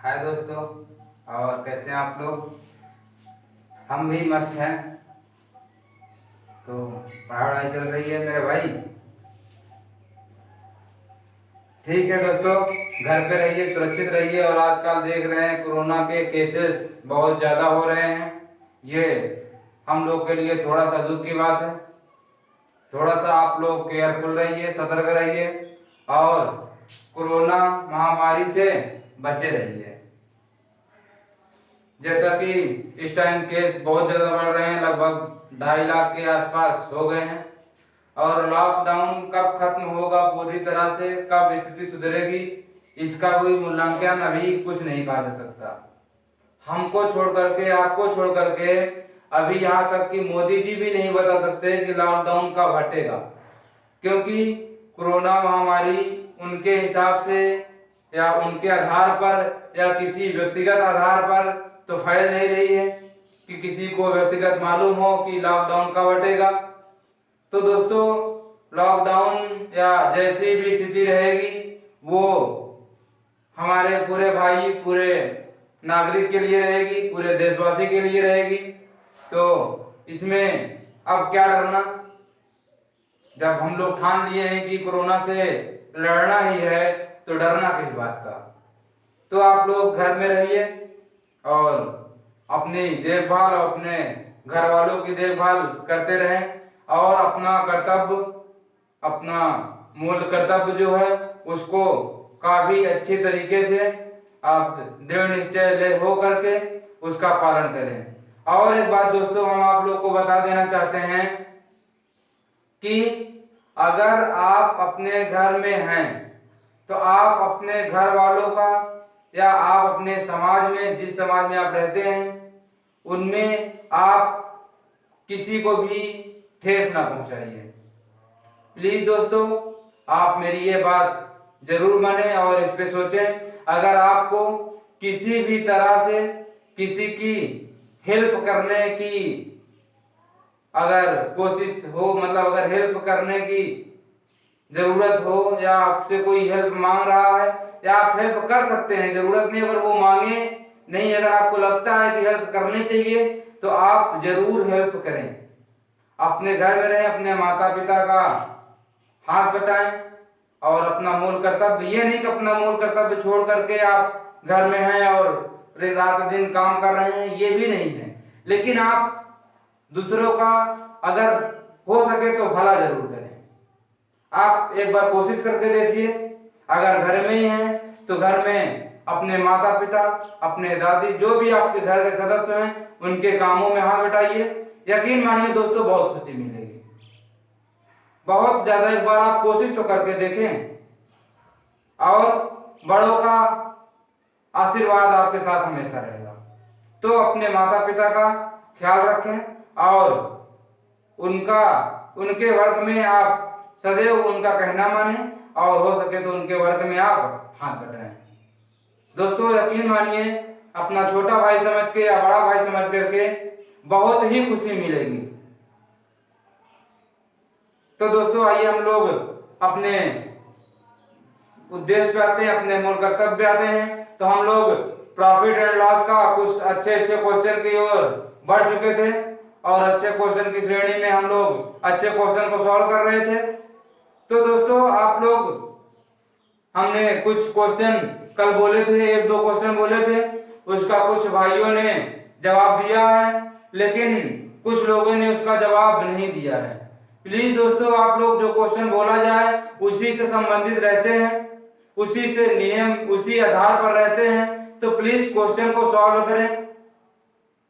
हाय दोस्तों। और कैसे हैं आप लोग? हम भी मस्त हैं। तो पढ़ाई चल रही है मेरे भाई। ठीक है दोस्तों, घर पे रहिए, सुरक्षित रहिए। और आजकल देख रहे हैं कोरोना के केसेस बहुत ज़्यादा हो रहे हैं। ये हम लोग के लिए थोड़ा सा दुख की बात है। थोड़ा सा आप लोग केयरफुल रहिए, सतर्क रहिए और कोरोना महामारी से बचे रहिए। जैसा कि इस टाइम केस बहुत ज़्यादा बढ़ रहे हैं, लगभग 2.5 लाख के आसपास हो गए हैं। और लॉकडाउन कब खत्म होगा पूरी तरह से, कब स्थिति सुधरेगी, इसका कोई मूल्यांकन अभी कुछ नहीं कहा जा सकता। हमको छोड़ करके, आपको छोड़ करके, अभी यहाँ तक कि मोदी जी भी नहीं बता सकते कि लॉकडाउन कब हटेगा। क्योंकि कोरोना महामारी उनके हिसाब से या उनके आधार पर या किसी व्यक्तिगत आधार पर तो फैल नहीं रही है कि किसी को व्यक्तिगत मालूम हो कि लॉकडाउन कब हटेगा। तो दोस्तों, लॉकडाउन या जैसी भी स्थिति रहेगी वो हमारे पूरे भाई, पूरे नागरिक के लिए रहेगी, पूरे देशवासी के लिए रहेगी। तो इसमें अब क्या डरना, जब हम लोग ठान लिए हैं कि कोरोना से लड़ना ही है तो डरना किस बात का। तो आप लोग घर में रहिए और अपनी देखभाल और अपने घर वालों की देखभाल करते रहें और अपना कर्तव्य, अपना मूल कर्तव्य जो है उसको काफी अच्छी तरीके से आप दृढ़ निश्चय ले हो करके उसका पालन करें। और एक बात दोस्तों, हम आप लोग को बता देना चाहते हैं कि अगर आप अपने घर में हैं तो आप अपने घर वालों का या आप अपने समाज में, जिस समाज में आप रहते हैं उनमें आप किसी को भी ठेस ना पहुंचाइए। प्लीज दोस्तों, आप मेरी ये बात जरूर माने और इस पे सोचें। अगर आपको किसी भी तरह से किसी की हेल्प करने की अगर कोशिश हो, मतलब अगर हेल्प करने की जरूरत हो या आपसे कोई हेल्प मांग रहा है, या आप हेल्प कर सकते हैं, जरूरत नहीं अगर वो मांगे नहीं, अगर आपको लगता है कि हेल्प करनी चाहिए तो आप जरूर हेल्प करें। अपने घर में रहें, अपने माता पिता का हाथ बटाएं और अपना मूल कर्तव्य, ये नहीं कि अपना मूल कर्तव्य छोड़ करके आप घर में हैं और रात दिन काम कर रहे हैं, ये भी नहीं है। लेकिन आप दूसरों का अगर हो सके तो भला जरूर करें। आप एक बार कोशिश करके देखिए। अगर घर में ही हैं तो घर में अपने माता पिता, अपने दादी, जो भी आपके घर के सदस्य हैं उनके कामों में हाथ बटाइए। यकीन मानिए दोस्तों, बहुत खुशी मिलेगी, बहुत ज्यादा। एक बार आप कोशिश तो करके देखें और बड़ों का आशीर्वाद आपके साथ हमेशा रहेगा। तो अपने माता पिता का ख्याल रखें और उनके वर्ग में आप सदैव उनका कहना माने और हो सके तो उनके वर्ग में आप हाथ बटाएं। दोस्तों यकीन मानिए, अपना छोटा भाई समझ के या बड़ा भाई समझ करके बहुत ही खुशी मिलेगी। तो दोस्तों आइए हम लोग अपने उद्देश्य पे आते हैं, अपने मूल कर्तव्य पे आते हैं। तो हम लोग प्रॉफिट एंड लॉस का कुछ अच्छे अच्छे क्वेश्चन की ओर बढ़ चुके थे और अच्छे क्वेश्चन की श्रेणी में हम लोग अच्छे क्वेश्चन को सॉल्व कर रहे थे। तो दोस्तों आप लोग, हमने कुछ क्वेश्चन कल बोले थे, एक दो क्वेश्चन बोले थे, उसका कुछ भाइयों ने जवाब दिया है लेकिन कुछ लोगों ने उसका जवाब नहीं दिया है। प्लीज दोस्तों, आप लोग जो क्वेश्चन बोला जाए उसी से संबंधित रहते हैं, उसी से नियम, उसी आधार पर रहते हैं, तो प्लीज क्वेश्चन को सॉल्व करें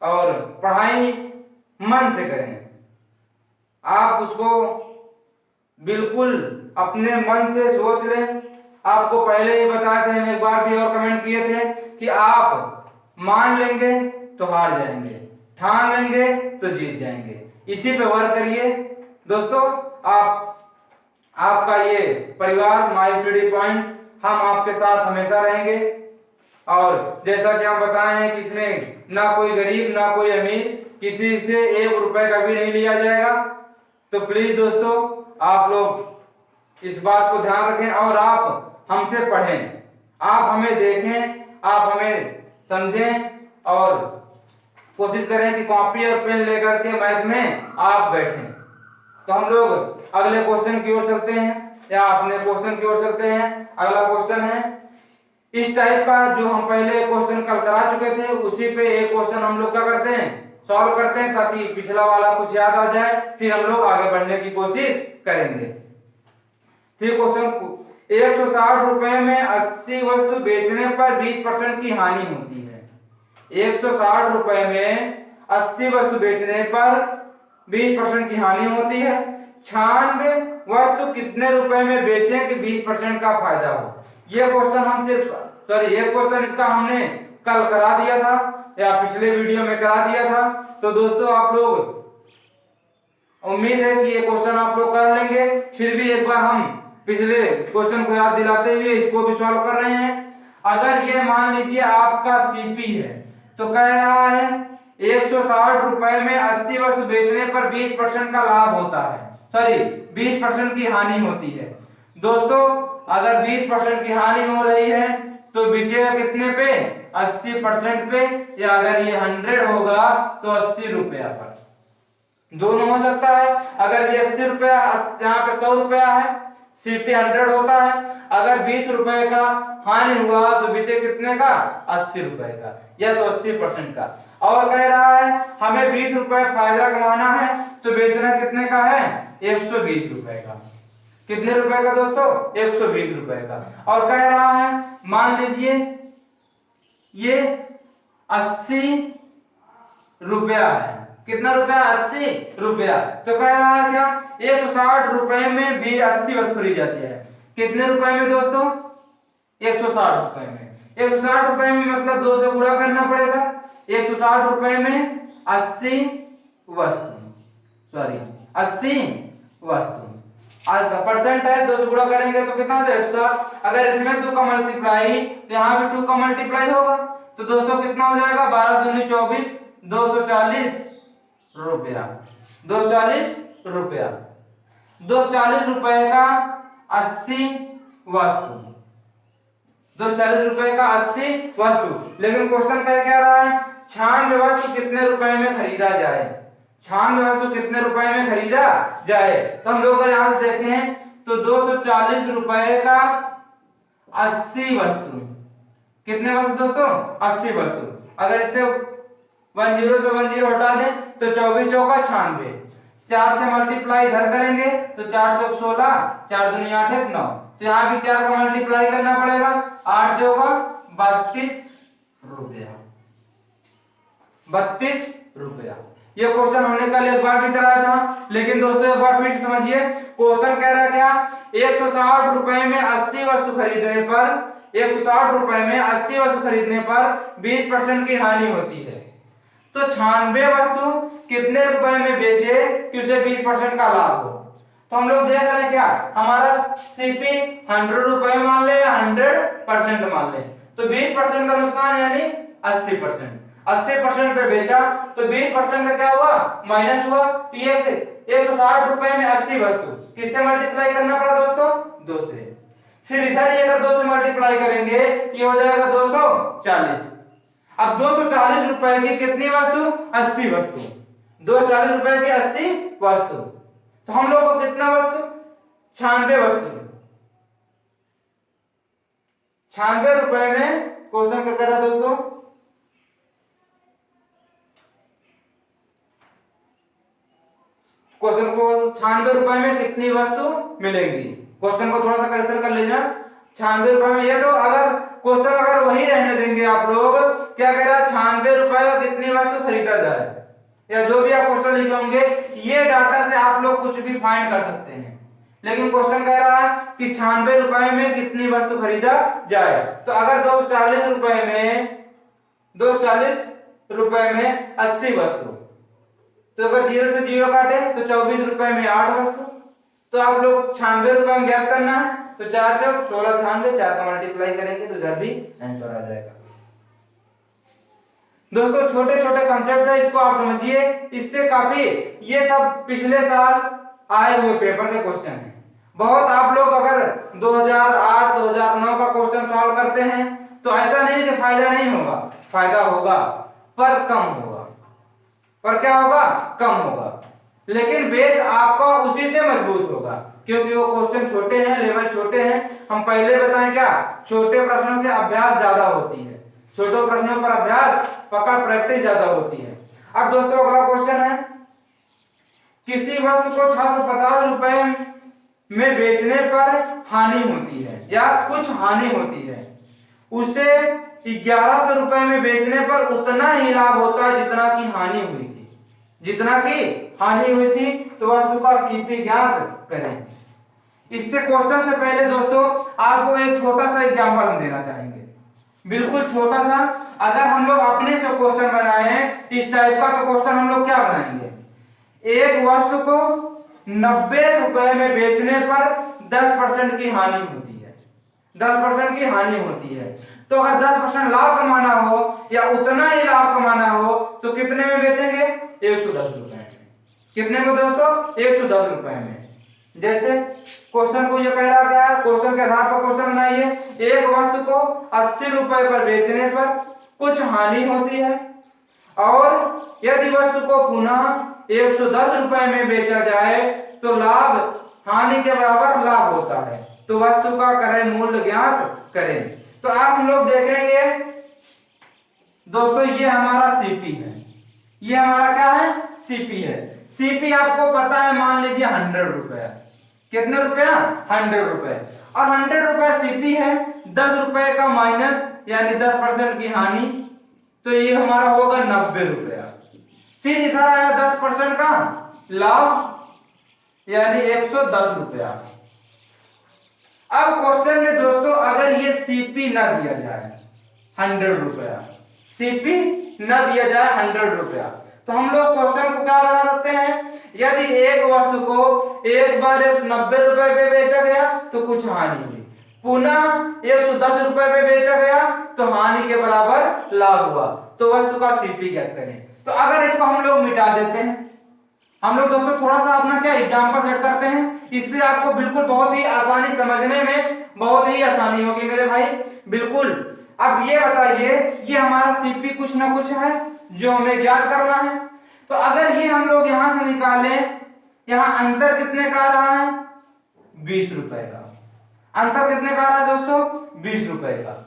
और पढ़ाई मन से करें। आप उसको बिल्कुल अपने मन से सोच लें। आपको पहले ही बताए थे, हम एक बार भी और कमेंट किए थे कि आप मान लेंगे तो हार जाएंगे, ठान लेंगे तो जीत जाएंगे। इसी पे वर्क करिए दोस्तों। आपका ये परिवार माय स्टडी पॉइंट, हम आपके साथ हमेशा रहेंगे। और जैसा कि हम बताए हैं कि इसमें ना कोई गरीब ना कोई अमीर, किसी से 1 रुपए का भी नहीं लिया जाएगा। तो प्लीज दोस्तों, आप लोग इस बात को ध्यान रखें और आप हमसे पढ़ें, आप हमें देखें आप हमें समझें और कोशिश करें कि कॉपी और पेन लेकर के मैथ में आप बैठें। तो हम लोग अगले क्वेश्चन की ओर चलते हैं या अपने क्वेश्चन की ओर चलते हैं। अगला क्वेश्चन है इस टाइप का, जो हम पहले क्वेश्चन कल करा चुके थे उसी पे एक क्वेश्चन हम लोग क्या करते हैं, सॉल्व करते हैं, ताकि पिछला वाला कुछ याद आ जाए, फिर हम लोग आगे बढ़ने की कोशिश करेंगे। ठीक, क्वेश्चन 160 रुपए में 80 वस्तु बेचने पर 20% की हानि होती है। 160 रुपए में 80 वस्तु बेचने पर 20% की हानि होती है। 96 वस्तु कितने रुपए में बेचें कि 20% का फायदा हो। ये क्वेश्चन हम ये क्वेश्चन इसका हमने कल करा दिया था या पिछले वीडियो में करा दिया था। तो दोस्तों आप लोग, उम्मीद है कि ये क्वेश्चन आप लोग कर लेंगे। फिर भी एक बार हम पिछले क्वेश्चन को याद दिलाते हुए इसको भी सॉल्व कर रहे हैं। अगर ये मान लीजिए आपका सीपी है तो कह रहा है 160 रुपए में 80 वस्तु बेचने पर 20% का लाभ होता है, 20% की हानि होती है। दोस्तों अगर 20% की हानि हो रही है तो बेचेगा कितने पे, 80% पे, या अगर ये 100 होगा तो 80 रुपया पर, दोनों हो सकता है। अगर ये 80 रुपया, यहाँ पे 100 रुपया है, सीपी 100 होता है। अगर 20 रुपए का हानि हुआ तो बेचे कितने का, 80 रुपए का, या तो 80% का। और कह रहा है हमें 20 रुपए फायदा कमाना है तो बेचना कितने का है, 120 रुपए का। कितने रुपए का दोस्तों, 120 रुपए का। और कह रहा है मान लीजिए ये 80 रुपया है, कितना रुपया, 80 रुपया। तो कह रहा है क्या, 160 रुपए में भी 80 वस्तु खरीदी जाती है। कितने रुपए में दोस्तों, 160 रुपए में। 160 रुपए में मतलब 2 से गुणा करना पड़ेगा। 160 रुपए में 80 वस्तु, 80 वस्तु, आज का परसेंट है, 2 से गुणा करेंगे तो कितना हो जाएगा 160। अगर इसमें 2 का मल्टीप्लाई तो यहाँ भी 2 का मल्टीप्लाई होगा। तो दोस्तों कितना हो जाएगा, 12 दूनी 24, 240 रुपया, 240 रुपया। 240 रुपए का 80 वस्तु, 240 रुपए का 80 वस्तु। लेकिन क्वेश्चन क्या रहा है, 96 वस्तु कितने रुपए में खरीदा जाए, 96 वस्तु कितने रुपए में खरीदा जाए। तो हम लोग अगर यहां से देखें तो 240 रुपए का 80 वस्तु, कितने वस्तु दोस्तों, 80 वस्तु। अगर इससे 10 से 10 हटा दें तो 24 चौका 96, 4 से मल्टीप्लाई इधर करेंगे तो 4 चौक 16, 4 दूनी 8 1 9। तो यहाँ भी 4 का मल्टीप्लाई करना पड़ेगा, 8 चौका 32 रुपया, 32 रुपया। ये क्वेश्चन हमने कल एक बार भी कराया था, लेकिन दोस्तों एक बार फिर समझिए। क्वेश्चन कह रहा है क्या, 160 रुपए में 80 वस्तु खरीदने पर, 160 रुपए में 80 वस्तु खरीदने पर 20% की हानि होती है। तो 96 वस्तु कितने रुपए में बेचे कि उसे 20% का लाभ हो। तो हम लोग देख रहे हैं क्या, हमारा सीपी 100 रुपए मान ले या 100% मान ले, तो 20% का नुकसान यानी 80%। 80% पे बेचा तो 20% का क्या हुआ, माइनस हुआ। तो ये 160 रुपए में 80 वस्तु किससे मल्टीप्लाई करना पड़ा दोस्तों, 2 से। फिर इधर ये अगर 2 से मल्टीप्लाई करेंगे ये हो जाएगा 240। अब 240 रुपए की कितनी वस्तु, 80 वस्तु, 240 रुपए की 80 वस्तु। तो हम लोग को कितना वस्तु, 96 वस्तु, 96 रुपए में क्वेश्चन क्या कर रहा है दोस्तों, क्वेश्चन को 96 रुपए में कितनी वस्तु मिलेंगी। क्वेश्चन को थोड़ा सा करेक्शन कर लेना, 96 रुपए में। ये तो अगर क्वेश्चन अगर वही रहने देंगे आप लोग, क्या कह रहा है 96 रुपए का कितनी वस्तु खरीदा जाए, या जो भी आप क्वेश्चन लिखे होंगे ये डाटा से आप लोग कुछ भी फाइंड कर सकते हैं। लेकिन क्वेश्चन कह रहा है कि 96 रुपए में कितनी वस्तु खरीदा जाए। तो अगर 240 रुपए में 240 रुपए में 80 वस्तु, तो अगर 0 से 0 काटे तो 24 रुपए में 8 वस्तु। तो आप लोग 96 रुपए में ज्ञात करना है, तो 4 चौक 16, 96, 4 का मल्टीप्लाई करेंगे तो इधर भी आंसर आ जाएगा। दोस्तों छोटे छोटे कंसेप्ट है, इसको आप समझिए, इससे काफी, ये सब पिछले साल आए हुए पेपर के क्वेश्चन हैं। बहुत आप लोग अगर 2008 2009 का क्वेश्चन सॉल्व करते हैं तो ऐसा नहीं कि फायदा नहीं होगा, फायदा होगा पर कम होगा। पर क्या होगा? कम होगा। लेकिन बेस आपका उसी से मजबूत होगा, क्योंकि वो क्वेश्चन छोटे हैं, लेवल छोटे हैं। हम पहले बताएं क्या, छोटे प्रश्नों से अभ्यास ज्यादा होती है, छोटे प्रश्नों पर अभ्यास पकड़ प्रैक्टिस ज्यादा होती है। अब दोस्तों अगला क्वेश्चन है, किसी वस्तु को 650 रुपए में बेचने पर हानि होती है या कुछ हानि होती है, उसे 1100 रुपए में बेचने पर उतना ही लाभ होता है जितना की हानि हुई थी, जितना की हानि हुई थी। तो वस्तु का सीपी ज्ञात करें। इससे क्वेश्चन से पहले दोस्तों आपको एक छोटा सा एग्जांपल हम देना चाहेंगे, बिल्कुल छोटा सा। अगर हम लोग अपने से क्वेश्चन बनाए इस टाइप का, तो क्वेश्चन हम लोग क्या बनाएंगे, एक वस्तु को 90 रुपए में बेचने पर 10% की हानि होती है, 10% की हानि होती है। तो अगर 10% लाभ कमाना हो या उतना ही लाभ कमाना हो तो कितने में बेचेंगे? 110 रुपए में। कितने में दोस्तों? 110 रुपए में। जैसे क्वेश्चन को ये कह रहा क्या है, क्वेश्चन के आधार पर क्वेश्चन बनाइए। एक वस्तु को 80 रुपए पर बेचने पर कुछ हानि होती है, और यदि वस्तु को पुनः 110 रुपए में बेचा जाए तो लाभ हानि के बराबर लाभ होता है। तो वस्तु का क्रय मूल्य ज्ञात करें। तो आप हम लोग देखेंगे दोस्तों, ये हमारा सीपी है, ये हमारा क्या है? सीपी है। सीपी आपको पता है, मान लीजिए 100 रुपए। कितने रुपया? 100 रुपए। और 100 रुपए सीपी है, 10 रुपए का माइनस यानी 10% की हानि, तो ये हमारा होगा 90 रुपया। फिर इधर आया 10% का लाभ यानी 110 रुपया। अब क्वेश्चन में दोस्तों अगर ये सीपी ना दिया जाए 100 रुपया, सीपी ना दिया जाए 100 रुपया, तो हम लोग क्वेश्चन को क्या बना सकते हैं, यदि एक वस्तु को एक बार 90 रुपए पे बेचा गया तो कुछ हानि हुई, पुनः 110 रुपए पे बेचा गया तो हानि के बराबर लाभ हुआ, तो वस्तु का सीपी ज्ञात करें। तो अगर इसको हम लोग मिटा देते हैं, हम लोग दोस्तों थोड़ा सा अपना क्या एग्जांपल सेट करते हैं, इससे आपको बिल्कुल बहुत ही आसानी समझने में बहुत ही आसानी होगी मेरे भाई, बिल्कुल। अब ये बताइए, ये हमारा सीपी कुछ ना कुछ है जो हमें ज्ञात करना है। तो अगर ये हम लोग यहां से निकालें, यहां अंतर कितने का आ रहा है? 20 रुपए का। अंतर कितने का आ रहा है दोस्तों? 20 रुपए का।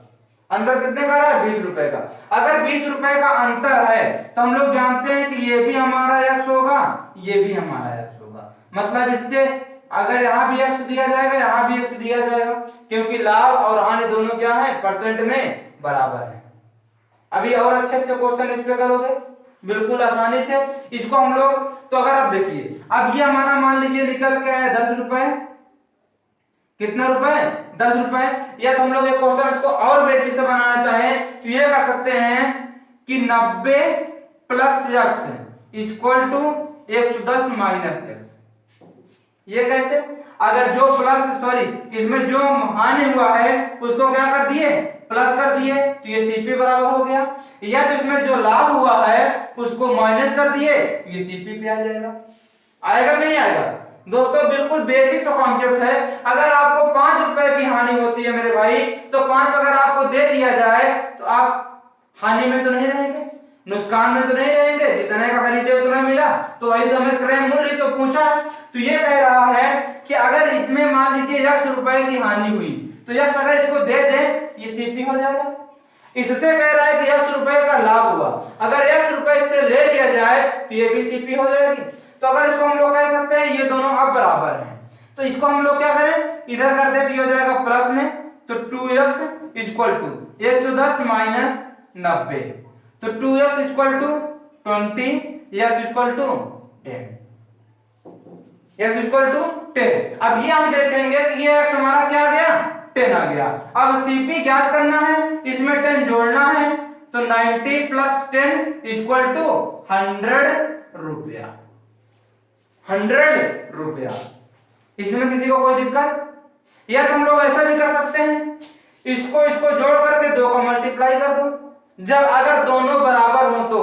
अंतर कितने का आ रहा है? 20 रुपए का। अगर 20 रुपए का अंतर है तो हम लोग जानते हैं कि ये भी हमारा x होगा, ये भी हमारा x होगा। मतलब इससे अगर यहाँ भी x दिया जाएगा, यहाँ भी x दिया जाएगा, क्योंकि लाभ और हानि दोनों क्या है? परसेंट में बराबर है। अभी और अच्छे अच्छे क्वेश्चन इस पे करोगे बिल्कुल आसानी से इसको हम लोग। तो अगर आप देखिए, अब ये हमारा मान लीजिए निकल के आया 10 रुपए। कितना रुपए? 10 रुपए। या तो हम लोग एक क्वेश्चन इसको और बेसिक से बनाना चाहें तो ये कर सकते हैं कि 90 plus x equal to 110 minus x। ये कैसे? अगर जो प्लस इसमें जो हानि हुआ है उसको क्या कर दिए? प्लस कर दिए, तो ये सीपी बराबर हो गया। या तो इसमें जो लाभ हुआ है उसको माइनस कर दिए, तो ये सीपी पे आ जाएगा। आएगा नहीं आएगा दोस्तों? बिल्कुल बेसिक सा कॉन्सेप्ट है। अगर आपको 5 रुपए की हानि होती है मेरे भाई, तो 5 अगर आपको दे दिया जाए तो आप हानि में तो नहीं रहेंगे, नुकसान में तो नहीं रहेंगे, जितने का खरीदे उतना मिला, तो वही तो हमें क्रय मूल्य तो पूछा है। तो ये कह रहा है कि अगर इसमें मान लीजिए 1 रुपए की हानि हुई, तो यक्स अगर इसको दे दे ये सीपी हो जाएगा। इससे कह रहा है कि 1 रुपए का लाभ हुआ, अगर 1 रुपए से ले लिया जाए तो ये भी सीपी हो जाएगी। तो अगर इसको हम लोग कह सकते हैं ये दोनों अब बराबर हैं, तो इसको हम लोग क्या करें? इधर कर दे तो ये हो जाएगा प्लस में, तो 2x इक्वल टू 110 माइनस 90, तो 2x equal to 20, x equal to 10, x equal to 10। अब ये हम देखेंगे कि ये x हमारा क्या आ गया? 10 आ गया। अब सीपी ज्ञात करना है, इसमें 10 जोड़ना है, तो 90 प्लस 10 इक्वल टू 100 रुपया। 100 रुपया। इसमें किसी को कोई दिक्कत? या तो हम लोग ऐसा भी कर सकते हैं, इसको जोड़ करके 2 का मल्टीप्लाई कर दो। जब अगर दोनों बराबर हो तो,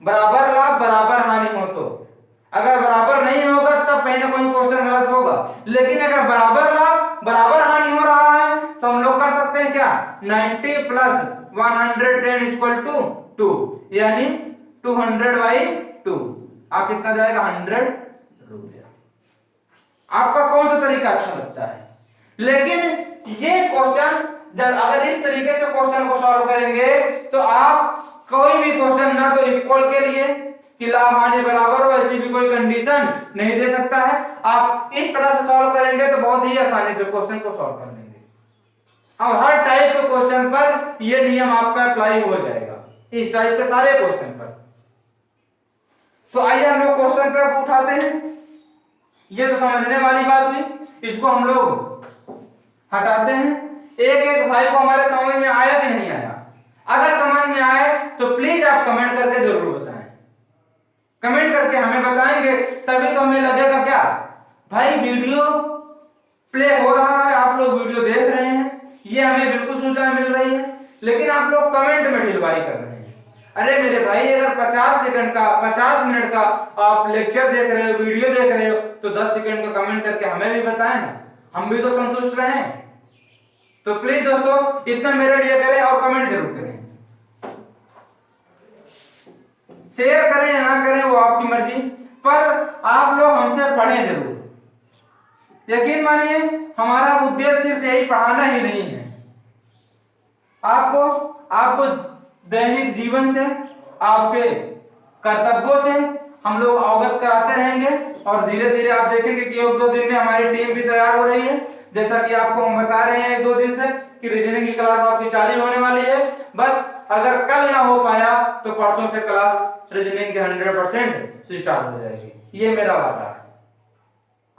बराबर लाभ बराबर हानि हो तो, अगर बराबर नहीं होगा तब कहीं ना कहीं क्वेश्चन गलत होगा। लेकिन अगर बराबर लाभ बराबर हानि हो रहा है तो हम लोग कर सकते हैं क्या? 90 प्लस 110 इक्वल टू 2, यानी 200/2। आप कितना जाएगा 100 रुपया। आपका कौन सा तरीका अच्छा लगता है? लेकिन ये क्वेश्चन जब अगर इस तरीके से क्वेश्चन को सॉल्व करेंगे तो आप कोई भी क्वेश्चन ना तो इक्वल के लिए कि लाभ हानि बराबर हो ऐसी भी कोई कंडीशन नहीं दे सकता है। आप इस तरह से सॉल्व करेंगे तो बहुत ही आसानी से क्वेश्चन को सॉल्व कर लेंगे और हर टाइप के क्वेश्चन पर यह नियम आपका अप्लाई हो जाएगा, इस टाइप के सारे क्वेश्चन पर। तो आइए हम लोग क्वेश्चन पे अब उठाते हैं। ये तो समझने वाली बात हुई, इसको हम लोग हटाते हैं। एक एक भाई को हमारे समझ में आया कि नहीं आया? अगर समझ में आए तो प्लीज आप कमेंट करके जरूर बताएं। कमेंट करके हमें बताएंगे तभी तो हमें लगेगा क्या भाई वीडियो प्ले हो रहा है, आप लोग वीडियो देख रहे हैं, ये हमें बिल्कुल सूचना मिल रही है। लेकिन आप लोग कमेंट में ढिलवाई कर रहे हैं। अरे मेरे भाई अगर 50 सेकंड का 50 मिनट का आप लेक्चर देख रहे हो, वीडियो देख रहे हो, तो 10 सेकंड का कमेंट करके हमें भी बताएं ना, हम भी तो संतुष्ट रहें। तो प्लीज दोस्तों इतना मेरे लिए करें और कमेंट जरूर करें। शेयर करें या ना करें वो आपकी मर्जी, पर आप लोग हमसे पढ़ें जरूर। यकीन मानिए हमारा उद्देश्य सिर्फ यही पढ़ाना ही नहीं है, आपको दैनिक जीवन से, आपके कर्तव्यों से हम लोग अवगत कराते रहेंगे और धीरे धीरे आप देखेंगे कि 1-2 दिन में हमारी टीम भी तैयार हो रही है। जैसा कि आपको हम बता रहे हैं 1-2 दिन से कि रीजनिंग की क्लास आपकी चालू होने वाली है। बस अगर कल ना हो पाया तो परसों से क्लास रीजनिंग के 100% स्टार्ट हो जाएगी, ये मेरा वादा है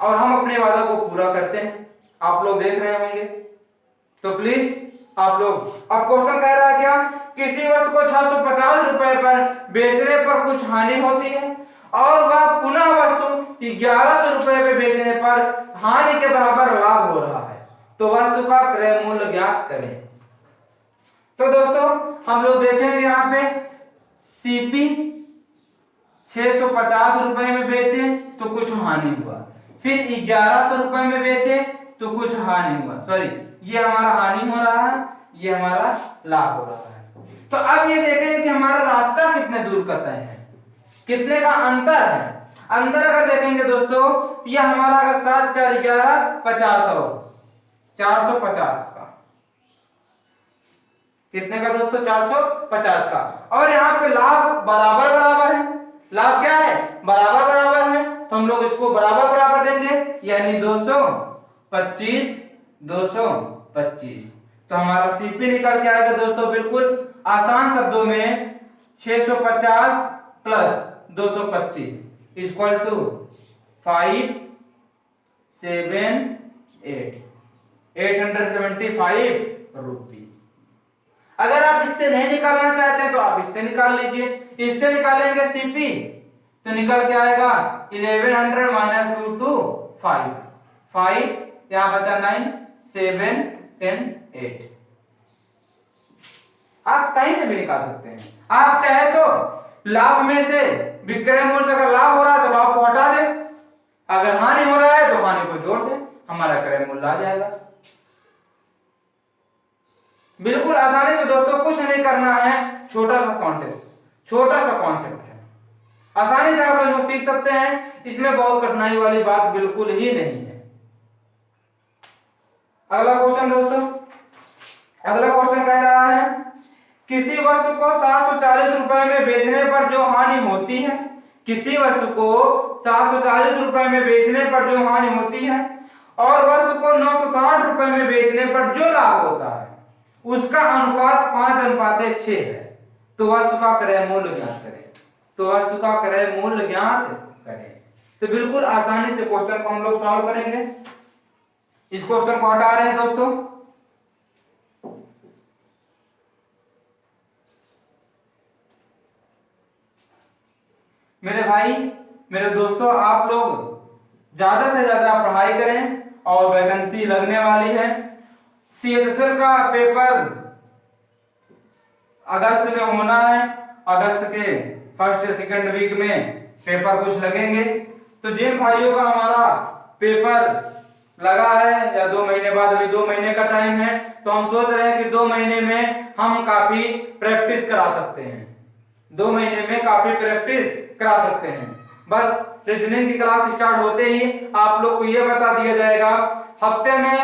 और हम अपने वादा को पूरा करते हैं, आप लोग देख रहे होंगे। तो प्लीज आप लोग, अब क्वेश्चन कह रहा है क्या, किसी वस्तु को 650 रुपए पर बेचने पर कुछ हानि होती है और वह पुनः वस्तु 1100 रुपए पे बेचने पर हानि के बराबर लाभ हो रहा है, तो वस्तु का क्रय मूल्य ज्ञात करें। तो दोस्तों हम लोग देखेंगे यहाँ पे सीपी 650 रुपए में बेचे तो कुछ हानि हुआ, फिर 1100 रुपए में बेचे तो कुछ हानि हुआ, सॉरी ये हमारा हानि हो रहा है, ये हमारा लाभ हो रहा है। तो अब ये देखेंगे कि हमारा रास्ता कितने दूर का तय है, कितने का अंतर है। अंतर अगर देखेंगे दोस्तों, ये हमारा अगर 7 4 11 50 हो, 450 का, कितने का दोस्तों 450 का। और यहाँ पे लाभ बराबर बराबर है, लाभ क्या है बराबर बराबर है, तो हम लोग इसको बराबर बराबर देंगे, यानी 225 225। तो हमारा सीपी निकल के आएगा दोस्तों बिल्कुल आसान शब्दों में 650 प्लस 225 इक्वल टू 875 रुपये। अगर आप इससे नहीं निकालना चाहते तो आप इससे निकाल लीजिए, इससे निकालेंगे सीपी तो निकल के आएगा 1100 माइनस 2 टू 5 यहां बचा 9 7 10 8। आप कहीं से भी निकाल सकते हैं, आप चाहे तो लाभ में से विक्रय मूल्य से अगर लाभ हो रहा है तो लाभ को हटा दे, अगर हानि हो रहा है तो हानि को जोड़ दे, हमारा क्रय मूल्य आ जाएगा। बिल्कुल आसानी से दोस्तों, कुछ नहीं करना है, छोटा सा कॉन्सेप्ट है, आसानी से आप लोग सीख सकते हैं, इसमें बहुत कठिनाई वाली बात बिल्कुल ही नहीं है। अगला क्वेश्चन दोस्तों, अगला क्वेश्चन कह रहा है किसी वस्तु को 740 रुपए में बेचने पर जो हानि होती है, किसी वस्तु को 740 रुपए में बेचने पर जो हानि होती है और वस्तु को 960 रुपए में बेचने पर जो लाभ होता है उसका अनुपात 5:6 है, तो वस्तु का क्रय मूल्य ज्ञात करें। तो वस्तु का क्रय मूल्य ज्ञात करें। तो बिल्कुल आसानी से क्वेश्चन को हम लोग सॉल्व करेंगे। इस क्वेश्चन को हटा रहे हैं दोस्तों, मेरे भाई मेरे दोस्तों, आप लोग ज्यादा से ज्यादा पढ़ाई करें और वैकेंसी लगने वाली है। सीएचएसएल का पेपर अगस्त में होना है, अगस्त के फर्स्ट या सेकंड वीक में पेपर कुछ लगेंगे। तो जिन भाइयों का हमारा पेपर लगा है या 2 महीने बाद, अभी 2 महीने का टाइम है, तो हम सोच रहे हैं कि 2 महीने में हम काफी प्रैक्टिस करा सकते हैं। 2 महीने में काफी प्रैक्टिस करा सकते हैं। बस रीजनिंग की क्लास स्टार्ट होते ही आप लोग को यह बता दिया जाएगा, हफ्ते में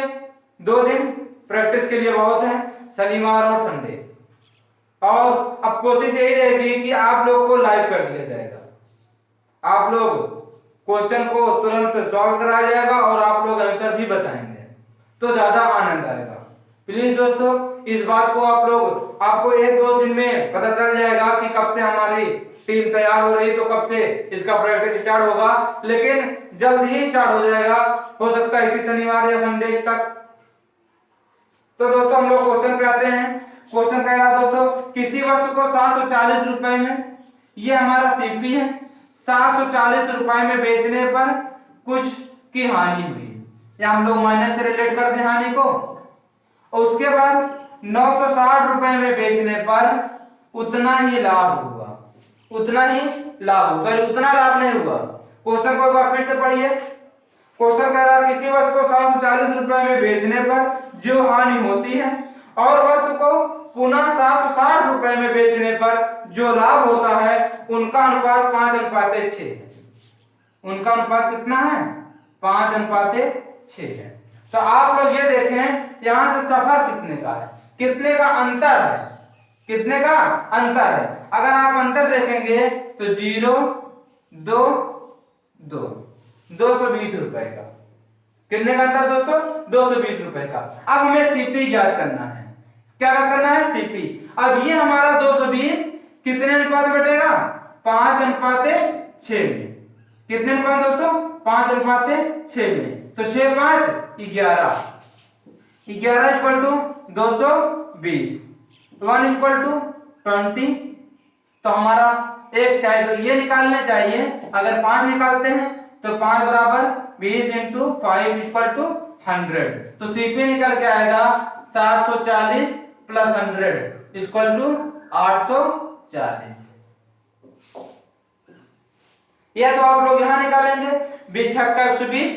2 दिन प्रैक्टिस के लिए बहुत है, शनिवार और संडे। और अब कोशिश यही रहेगी कि आप लोग को लाइव कर दिया जाएगा। आप लोग क्वेश्चन को तुरंत सॉल्व कराया जाएगा और आप लोग आंसर भी बताएंगे, तो ज्यादा आनंद आएगा। प्लीज दोस्तों, इस बात को आपको 1-2 दिन में पता चल जाएगा कि कब से हमारी टीम तैयार हो रही, तो कब से इसका प्रैक्टिस स्टार्ट होगा, लेकिन जल्द ही स्टार्ट हो जाएगा, हो सकता है इसी शनिवार या संडे तक। तो दोस्तों हम लोग क्वेश्चन पे आते हैं। क्वेश्चन कह रहा दोस्तों, किसी वस्तु को 740 रुपए में, ये हमारा सीपी है, 740 रुपए में बेचने पर कुछ की हानि हुई, या हम लोग माइनस से रिलेट कर दें हानि को। और उसके बाद 960 रुपए में बेचने पर उतना ही लाभ हुआ, उतना ही लाभ, सॉरी उतना लाभ नहीं हुआ। क्वेश्चन को एक बार फिर से पढ़िए। क्वेश्चन कह रहा है किसी वस्तु को 740 रुपए में बेचने पर जो हानि होती है और वस्तु को पुनः 760 रुपए में बेचने पर जो लाभ होता है, उनका अनुपात 5:6 है। उनका अनुपात कितना है? 5:6 है। तो आप लोग ये देखें, यहां से सफर कितने का है, कितने का अंतर है, कितने का अंतर है। अगर आप अंतर देखेंगे तो 0, 2, 2, 220 रुपए का। कितने का अंतर दोस्तों? 220 रुपए का। अब हमें सीपी ज्ञात करना है। क्या करना है? सीपी। अब ये हमारा 220 कितने अनुपात बटेगा? 5:6 में। कितने अनुपात दोस्तों? 5:6 में। तो 6, 5, 11। 11 इक्वल टू 220, 1 इक्वल टू 20। तो हमारा एक चाहे तो ये निकालने चाहिए। अगर 5 निकालते हैं तो 5 बराबर 20 × 5 इक्वल टू 100। तो सीपी निकल के आएगा 740 प्लस 100 इक्वल टू 840। या तो आप लोग यहां निकालेंगे 20 छक्का 120,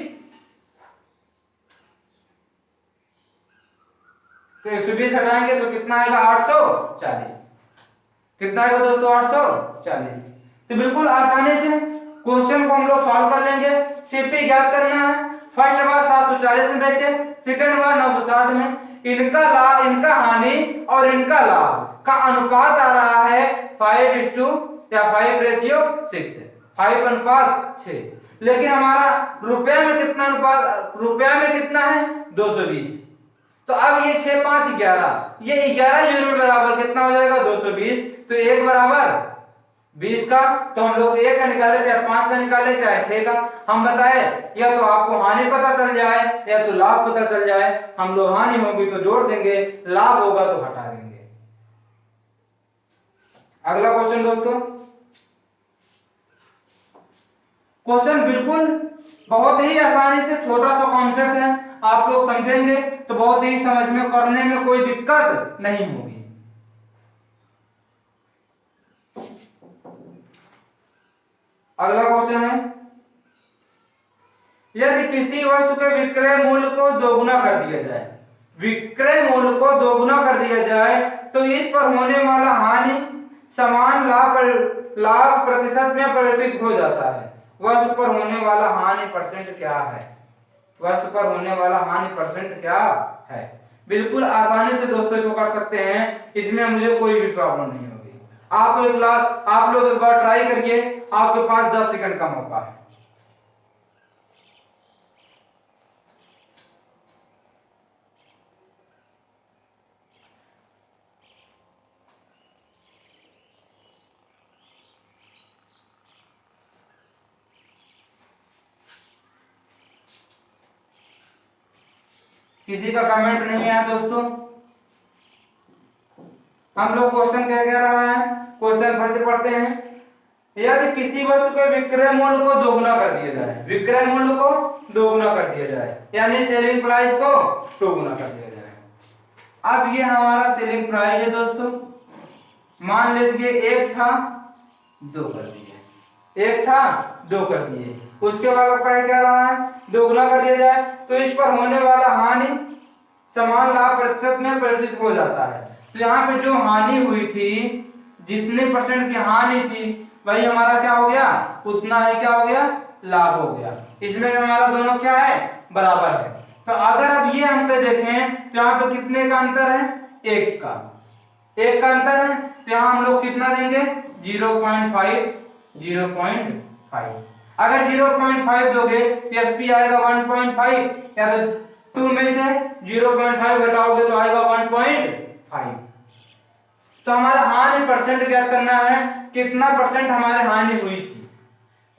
तो 120 हटाएंगे तो कितना आएगा? 840। कितना आएगा दोस्तों? 840। तो बिल्कुल आसानी से क्वेश्चन को हम लोग सॉल्व कर लेंगे। सीपी ज्ञात करना है। फर्स्ट बार 740 में बेचे, सेकंड बार 960 में। इनका लाभ, इनका हानि और इनका लाभ का अनुपात आ रहा है 5:6 है, 5:6। लेकिन हमारा रुपया में कितना अनुपात, रुपया में कितना है? 220। तो अब ये 6, 5, 11, ये 11 यूनिट बराबर कितना हो जाएगा? 220। तो 1 बराबर 20 का। तो हम लोग 1 का निकाले, चाहे 5 का निकाले, चाहे 6 का। हम बताए या तो आपको हानि पता चल जाए या तो लाभ पता चल जाए। हम लोग हानि होगी तो जोड़ देंगे, लाभ होगा तो हटा देंगे। अगला क्वेश्चन दोस्तों, क्वेश्चन बिल्कुल बहुत ही आसानी से, छोटा सा कॉन्सेप्ट है, आप लोग समझेंगे तो बहुत ही समझ में, करने में कोई दिक्कत नहीं होगी। अगला क्वेश्चन है, यदि किसी वस्तु के विक्रय मूल्य को दोगुना कर दिया जाए, विक्रय मूल्य को दोगुना कर दिया जाए, तो इस पर होने वाला हानि समान लाभ प्रतिशत में परिवर्तित हो जाता है। वस्तु पर होने वाला हानि परसेंट क्या है? वस्तु पर होने वाला हानि परसेंट क्या है? बिल्कुल आसानी से दोस्तों इसको कर सकते हैं, इसमें मुझे कोई भी प्रॉब्लम नहीं होगी। आप लोग एक बार ट्राई करिए, आपके पास 10 सेकंड का मौका है। किसी का कमेंट नहीं आया दोस्तों। हम लोग क्वेश्चन क्या कह रहा है, क्वेश्चन फिर से पढ़ते हैं। यदि किसी वस्तु के विक्रय मूल्य को दोगुना कर दिया जाए, विक्रय मूल्य को दोगुना कर दिया जाए, यानी सेलिंग प्राइस को दोगुना कर दिया जाए। अब ये हमारा सेलिंग प्राइस है दोस्तों। मान लीजिए 1 था, 2 कर दिए, 1 था 2 कर दिए। उसके बाद आपका क्या रहा है, दोगुना कर दिया जाए तो इस पर होने वाला हानि समान लाभ प्रतिशत में परिवर्तित हो जाता है। तो यहाँ पे जो हानि हुई थी, जितने परसेंट की हानि थी वही हमारा क्या हो गया, उतना ही क्या हो गया, लाभ हो गया। इसमें हमारा दोनों क्या है, बराबर है। तो अगर अब ये हम पे देखें तो यहाँ पे कितने का अंतर है, 1 का अंतर है। तो यहाँ हम लोग कितना देंगे, 0.5 0.5। अगर 0.5 दोगे तो एसपी आएगा 1.5, या तो 2 में से 0.5 घटाओगे तो आएगा 1.5। तो हमारा हानि परसेंट क्या करना है, कितना परसेंट हमारे हानि हुई थी।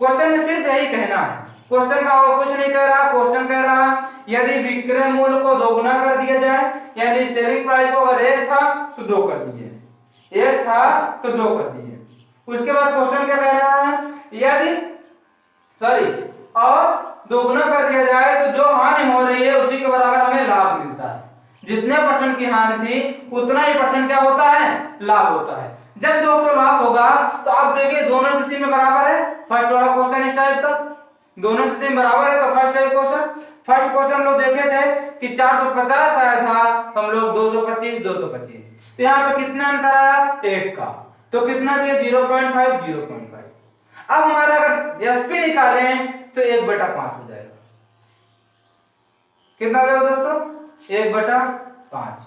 क्वेश्चन में सिर्फ यही कहना है, क्वेश्चन का और कुछ नहीं कह रहा। क्वेश्चन कह रहा यदि विक्रय मूल्य को दोगुना कर दिया जाए, यानी सेलिंग प्राइस को अगर 1 था तो 2 कर दिए, 1 था तो 2 कर दिए। उसके बाद क्वेश्चन क्या कह रहा है, यदि और दोगुना कर दिया जाए तो जो हानि हो रही है उसी के बराबर हमें लाभ मिलता है। जितने परसेंट की हानि थी उतना ही परसेंट क्या होता है, लाभ होता है। जब दोस्तों लाभ होगा तो आप देखिए दोनों स्थिति में बराबर है। फर्स्ट वाला क्वेश्चन इस टाइप का, दोनों स्थिति में बराबर है। तो फर्स्ट क्वेश्चन लोग देखे थे कि 450 आया था, तो हम लोग 225। तो यहाँ पे कितना अंतर आया, 1 का। तो कितना दिया, 0.5। अब हमारा अगर एसपी निकालें तो 1/5 हो जाएगा। कितना हो जाएगा दोस्तों, 1/5।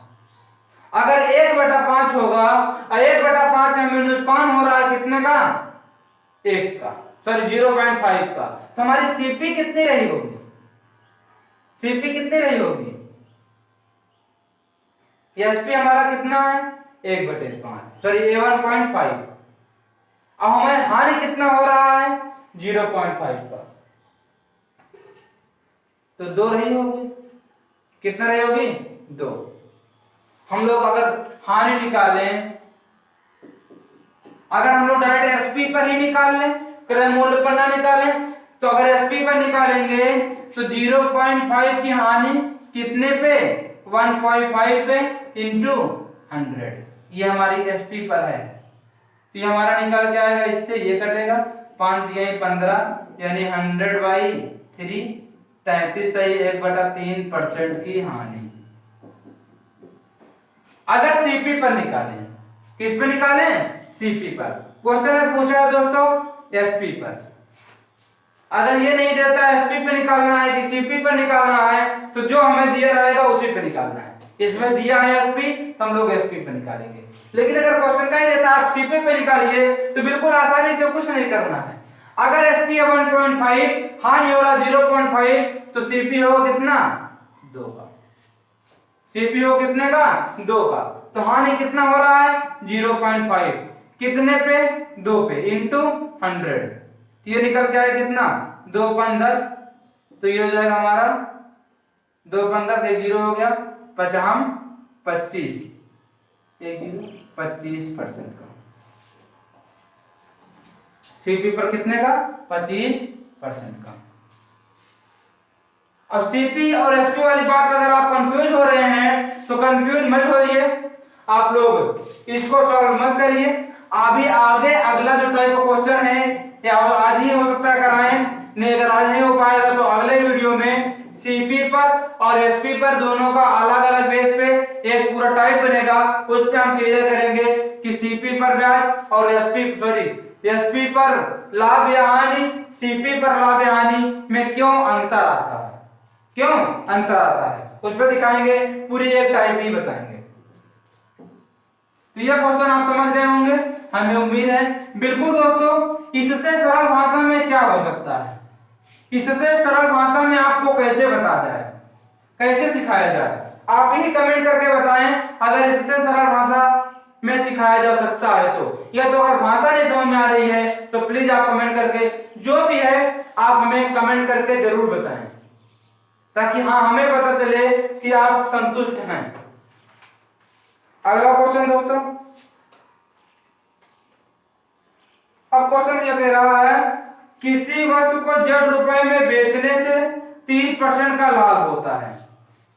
अगर 1/5 होगा और 1/5 में हमें नुकसान हो रहा है कितने का, 1 का, 0.5 का। तो हमारी सीपी कितनी रही होगी, एसपी हमारा कितना है, 1/5, 1.5। अब हमें हानि कितना हो रहा है, 0.5 का, तो 2 रही होगी। कितना रही होगी, 2। हम लोग अगर हानि निकालें, अगर हम लोग डायरेक्ट एसपी पर ही निकाल लें, क्रय मूल्य पर ना निकालें, तो अगर एसपी पर निकालेंगे तो 0.5 की हानि कितने पे, 1.5 पे इंटू 100, ये हमारी एसपी पर है। तो ये हमारा निकाल के आएगा, इससे ये कटेगा, 5 दिया 15, यानी 100/3, 33 सही 1/3% की हानि। अगर सीपी पर निकालें, किस पे निकालें, सीपी पर। क्वेश्चन में पूछा है दोस्तों एसपी पर, अगर ये नहीं देता एसपी पे निकालना है कि सीपी पर निकालना है, तो जो हमें दिया रहेगा उसी पे निकालना है। इसमें दिया है एसपी, तो हम लोग एसपी पे निकालेंगे। लेकिन अगर क्वेश्चन का ही देता आप सीपी पे निकालिए, तो बिल्कुल आसानी से कुछ नहीं करना है। अगर एसपी है 1.5, हानि हो रहा 0.5, तो सीपी होगा कितना, 2 का। सीपी हो कितने का, 2 का। तो हानि कितना हो रहा है, 0.5, कितने पे, 2 पे, इंटू 100। ये निकल के आया कितना, 2/10। तो ये हो जाएगा हमारा 2/10, 1 0 हो गया, 25, 25% का। सीपी पर कितने का, 25% का। अब सीपी और एसपी वाली बात अगर आप कंफ्यूज हो रहे हैं तो कंफ्यूज मत होइए, आप लोग इसको सॉल्व मत करिए। अभी आगे अगला जो टाइप का क्वेश्चन है, या आज ही हो सकता है कराएं, नहीं अगर आज नहीं हो पाएगा तो अगले वीडियो में सीपी पर और एसपी पर दोनों का अलग अलग बेस पे एक पूरा टाइप बनेगा, उस पे हम क्लियर करेंगे कि सीपी पर ब्याज और एसपी पर लाभ या हानि, सीपी पर लाभ या हानि में क्यों अंतर आता है, उस पर दिखाएंगे, पूरी एक टाइप ही बताएंगे। तो यह क्वेश्चन आप समझ गए होंगे, हमें उम्मीद है। बिल्कुल दोस्तों, इससे सरल भाषा में क्या हो सकता है, इससे सरल भाषा में आपको कैसे बताया जाए, कैसे सिखाया जाए, आप ही कमेंट करके बताएं। अगर इससे सरल भाषा में सिखाया जा सकता है तो, या तो अगर भाषा नहीं समझ में आ रही है तो प्लीज आप कमेंट करके, जो भी है आप हमें कमेंट करके जरूर बताएं, ताकि हाँ हमें पता चले कि आप संतुष्ट हैं। अगला क्वेश्चन दोस्तों, अब क्वेश्चन यह कह रहा है, किसी वस्तु को Z रुपए में बेचने से 30% का लाभ होता है।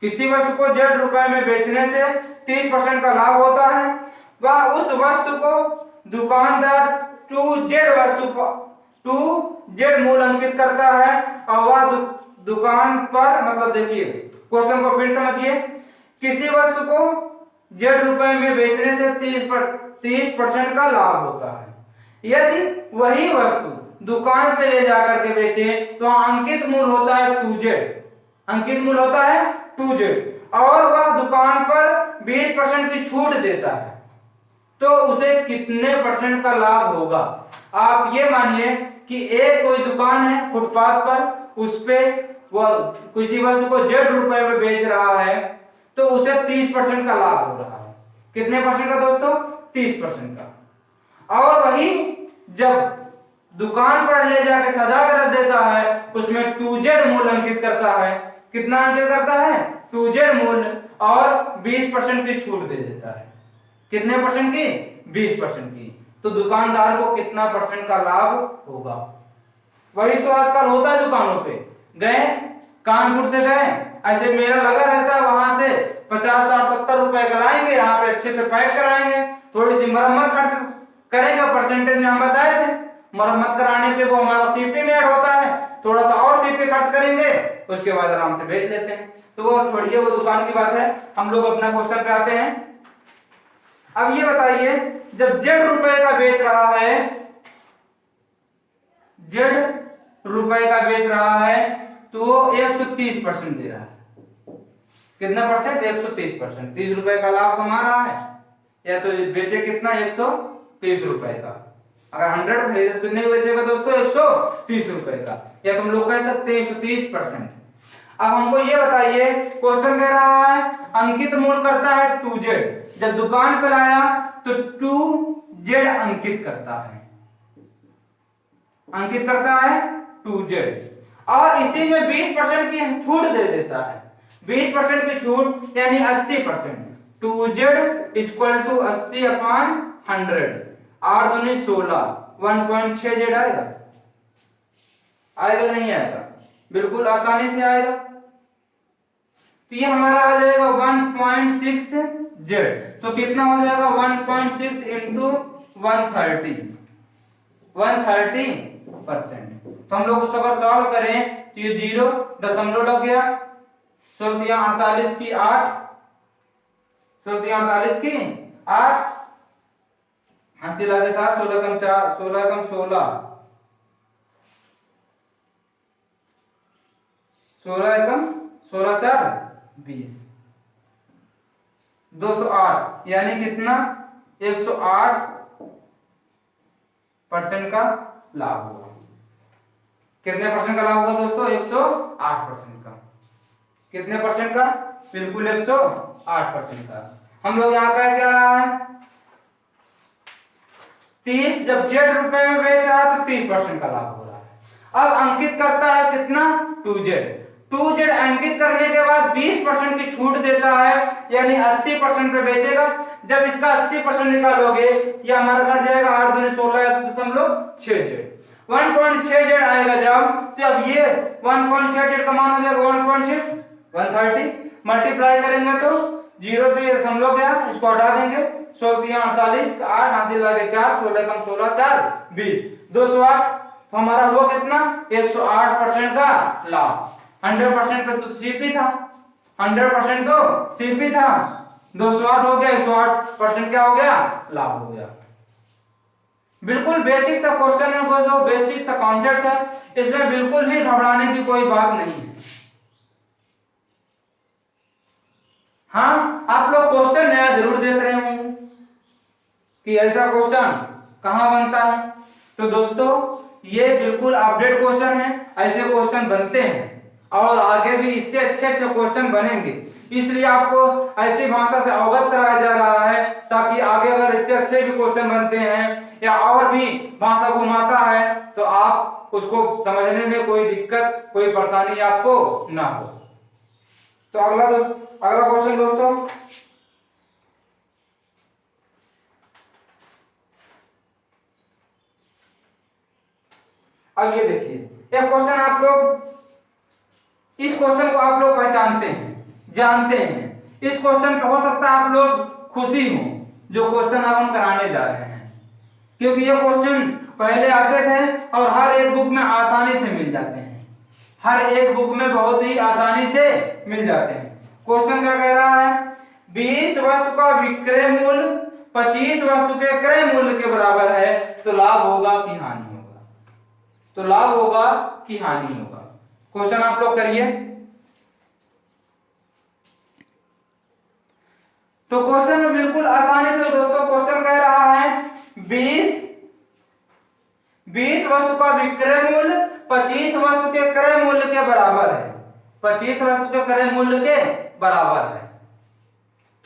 किसी वस्तु को Z रुपए में बेचने से 30% का लाभ होता है, वह उस वस्तु को दुकानदार टू जेड मूल अंकित करता है और वह दुकान पर, मतलब देखिए क्वेश्चन को फिर समझिए, किसी वस्तु को जेड रुपए में बेचने से 30% का लाभ होता है। यदि वही वस्तु दुकान पे ले जाकर के बेचे तो अंकित मूल होता है 2z, अंकित मूल होता है 2z और वह दुकान पर 20% की छूट देता है, तो उसे कितने परसेंट का लाभ होगा? आप ये मानिए कि एक कोई दुकान है फुटपाथ पर, उस पे वह किसी वस्तु को जेड रुपए में बेच रहा है, तो उसे 30% का लाभ हो रहा है। कितने परसेंट का दोस्तों? 30% का। और वही जब दुकान पर ले जाके सजा कर रख देता है, उसमें 2z मूल अंकित करता है। कितना अंकित करता है? 2z मूल, और 20% की छूट दे देता है। कितने परसेंट की? 20% की। तो दुकानदार को कितना परसेंट का लाभ होगा? वही तो आजकल होता है, दुकानों पे गए, कानपुर से गए, ऐसे मेला लगा रहता है, वहां से 50, 60, 70 रुपए का लाएंगे, यहाँ पे अच्छे से पैक कराएंगे, थोड़ी सी मरम्मत खर्च करेंगे, परसेंटेज में हम बताए थे, मरम्मत कराने पे वो हमारा सीपी में ऐड होता है, थोड़ा सा और सीपी खर्च करेंगे, उसके बाद आराम से बेच लेते हैं। तो वो छोड़िए, वो दुकान की बात है, हम लोग अपना क्वेश्चन पे आते हैं। अब ये बताइए, जब जेड रुपए का बेच रहा है, जेड रुपए का बेच रहा है, तो वो 130% दे रहा है। कितना परसेंट? 130%। 30 रुपए का लाभ कमा रहा है, या तो बेचे कितना? 130 रुपए का। अगर 100 खरीदे तो कितने बेचेगा दोस्तों? 130 रुपए का, या तुम लोग कह सकते हैं 130%। अब हमको ये बताइए, क्वेश्चन कह रहा है अंकित मूल करता है 2z, जब दुकान पर आया तो 2z अंकित करता है, अंकित करता है 2z, और इसी में 20% की छूट दे देता है। 20% की छूट यानी 80%। 2z इक्वल टू 80/100, 8 दूनी 16, 1.6z आएगा? आएगा नहीं आएगा? बिल्कुल आसानी से आएगा। तो ये हमारा आ जाएगा 1.6z, तो कितना हो जाएगा? 1.6 इंटू 130, 130%। तो हम लोग उसको अगर सॉल्व करें तो ये 0 दशमलव लग गया, 16 की 8, 16 की 8, हंसी लगे 7, 16 कम 4, 16 कम 16, 16 एकम 16 4 20, 208, यानी कितना? 108% का लाभ होगा। कितने परसेंट का लाभ होगा दोस्तों? 108% का। कितने परसेंट का? बिल्कुल 108% का। हम लोग यहाँ का क्या रहा है? 30, जब जेड रुपए में बेच रहा है तो 30% का लाभ हो रहा है। अब अंकित करता है कितना? 2z अंकित करने के बाद 20% की छूट देता है, यानी 80% पे बेचेगा। जब इसका 80% निकालोगे, ये हमारा कट जाएगा 8 दूनी 16.6z, 1.6z आएगा जब, तो अब ये 1.6z का मान हो जाएगा 1.6, 130, मल्टीप्लाई करेंगे तो 0 से दशमलव गया, इसको हटा देंगे, 16 48, 8 हासिल लगे 4, 16 कम 16 4 20, 208। तो हमारा हुआ कितना? 108% का लाभ। 100% पे तो सीपी था, 100% तो सीपी था, 208 हो गया, 108% क्या हो गया? लाभ हो गया। बिल्कुल बेसिक सा क्वेश्चन है दोस्तों, बेसिक सा कॉन्सेप्ट है, इसमें बिल्कुल भी घबराने की कोई बात नहीं है। हाँ, आप लोग क्वेश्चन नया जरूर देख रहे होंगे कि ऐसा क्वेश्चन कहां बनता है। तो दोस्तों ये बिल्कुल अपडेट क्वेश्चन है, ऐसे क्वेश्चन बनते हैं और आगे भी इससे अच्छे अच्छे क्वेश्चन बनेंगे, इसलिए आपको ऐसी भाषा से अवगत कराया जा रहा है ताकि आगे अगर इससे अच्छे भी क्वेश्चन बनते हैं या और भी भाषा घुमाता है तो आप उसको समझने में कोई दिक्कत, कोई परेशानी आपको ना हो। तो अगला क्वेश्चन दोस्तों, अब ये देखिए, एक क्वेश्चन आप लोग, इस क्वेश्चन को आप लोग पहचानते हैं, जानते हैं। इस क्वेश्चन पे हो सकता है आप लोग खुशी हो जो क्वेश्चन अब हम कराने जा रहे हैं, क्योंकि ये क्वेश्चन पहले आते थे और हर एक बुक में आसानी से मिल जाते हैं, हर एक बुक में बहुत ही आसानी से मिल जाते हैं। क्वेश्चन क्या कह रहा है, 20 वस्तु का विक्रय मूल्य 25 वस्तु के क्रय मूल्य के बराबर है, तो लाभ होगा कि हानि होगा, तो लाभ होगा कि हानि होगा। क्वेश्चन आप लोग करिए। तो क्वेश्चन में बिल्कुल आसानी से दोस्तों क्वेश्चन कह रहा है 20 वस्तु का विक्रय मूल्य 25 वस्तु के क्रय मूल्य के बराबर है, 25 वस्तु के क्रय मूल्य के बराबर है,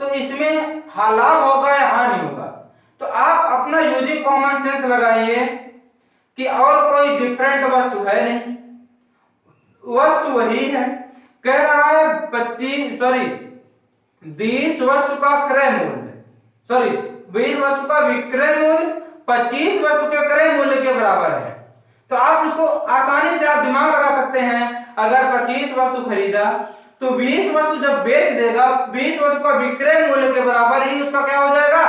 तो इसमें लाभ होगा या हानि होगा। तो आप अपना यूजिंग कॉमन सेंस लगाइए कि और कोई डिफरेंट वस्तु है नहीं, वस्तु वही है। कह रहा है 20 वस्तु का क्रय मूल्य, 20 वस्तु का विक्रय मूल्य 25 वस्तु के क्रय मूल्य के बराबर है। तो आप इसको आसानी से आप दिमाग लगा सकते हैं, अगर 25 वस्तु खरीदा तो 20 वस्तु जब बेच देगा, 20 वस्तु का विक्रय मूल्य के बराबर ही उसका क्या हो जाएगा,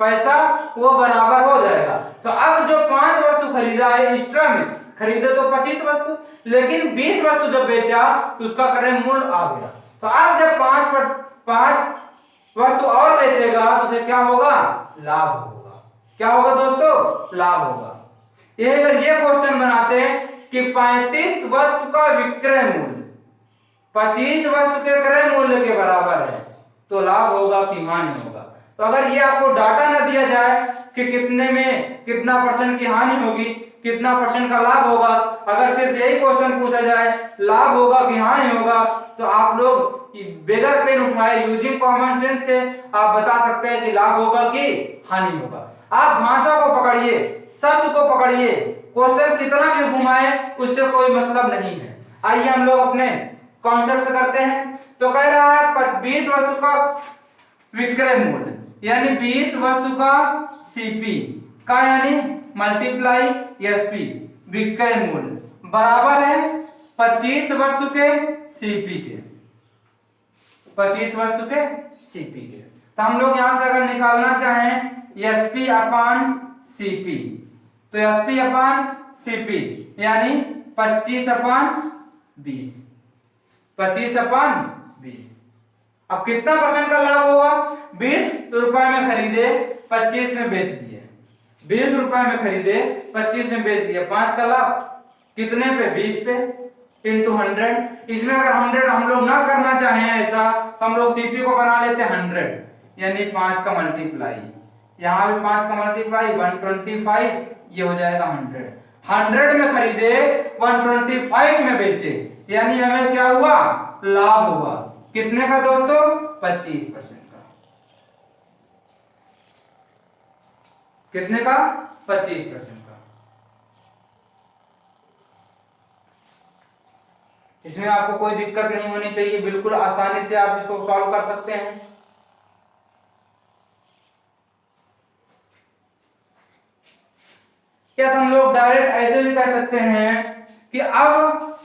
पैसा वो बराबर हो जाएगा। तो अब जो 5 वस्तु खरीदा है एक्स्ट्रा में, खरीदे तो 25 वस्तु, लेकिन 20 वस्तु जब बेचा तो उसका क्रय मूल्य आ गया। तो अब जब 5 वस्तु और बेचेगा तो उसे क्या होगा, लाभ होगा। क्या होगा दोस्तों, लाभ होगा। ये अगर ये क्वेश्चन बनाते हैं कि 35 वस्तु का विक्रय मूल्य 25 वस्तु के क्रय मूल्य के बराबर है, तो लाभ होगा कि हानि होगा। तो अगर ये आपको डाटा ना दिया जाए कि कितने में कितना % की हानि होगी, कितना % का लाभ होगा, अगर सिर्फ यही क्वेश्चन पूछा जाए लाभ होगा कि हानि होगा, तो आप लोग बगैर पेन उठाए यूजिंग कॉमन सेंस से आप बता सकते हैं कि लाभ होगा कि हानि होगा। आप भाषा को पकड़िए, शब्द को पकड़िए, क्वेश्चन कितना भी घुमाए उससे कोई मतलब नहीं है। आइए हम लोग अपने कॉन्सेप्ट करते हैं। तो कह रहा है 20 वस्तु का विक्रय मूल्य यानी 20 वस्तु का सीपी का यानी मल्टीप्लाई एसपी विक्रय मूल्य बराबर है 25 वस्तु के सीपी के, 25 वस्तु के सीपी के। तो हम लोग यहां से अगर निकालना चाहें एसपी अपान सीपी, तो एसपी अपान सीपी यानी 25 अपान 20, 25 अपान 20। अब कितना % का लाभ होगा, 20 रुपए में खरीदे 25 में बेच दिए, 20 रुपए में खरीदे 25 में बेच दिया, 5 का लाभ कितने पे, 20 पे इंटू 100। इसमें अगर 100 हम लोग ना करना चाहें ऐसा, तो हम लोग सीपी को बना लेते हैं 100 यानी 5 का मल्टीप्लाई, यहाँ भी 5 का मल्टीप्लाई 125, ये हो जाएगा 100 में खरीदे 125 में बेचे, यानी हमें क्या हुआ, लाभ हुआ। कितने का दोस्तों, 25% का। कितने का, 25% का। इसमें आपको कोई दिक्कत नहीं होनी चाहिए, बिल्कुल आसानी से आप इसको सॉल्व कर सकते हैं। क्या हम लोग डायरेक्ट ऐसे भी कह सकते हैं कि अब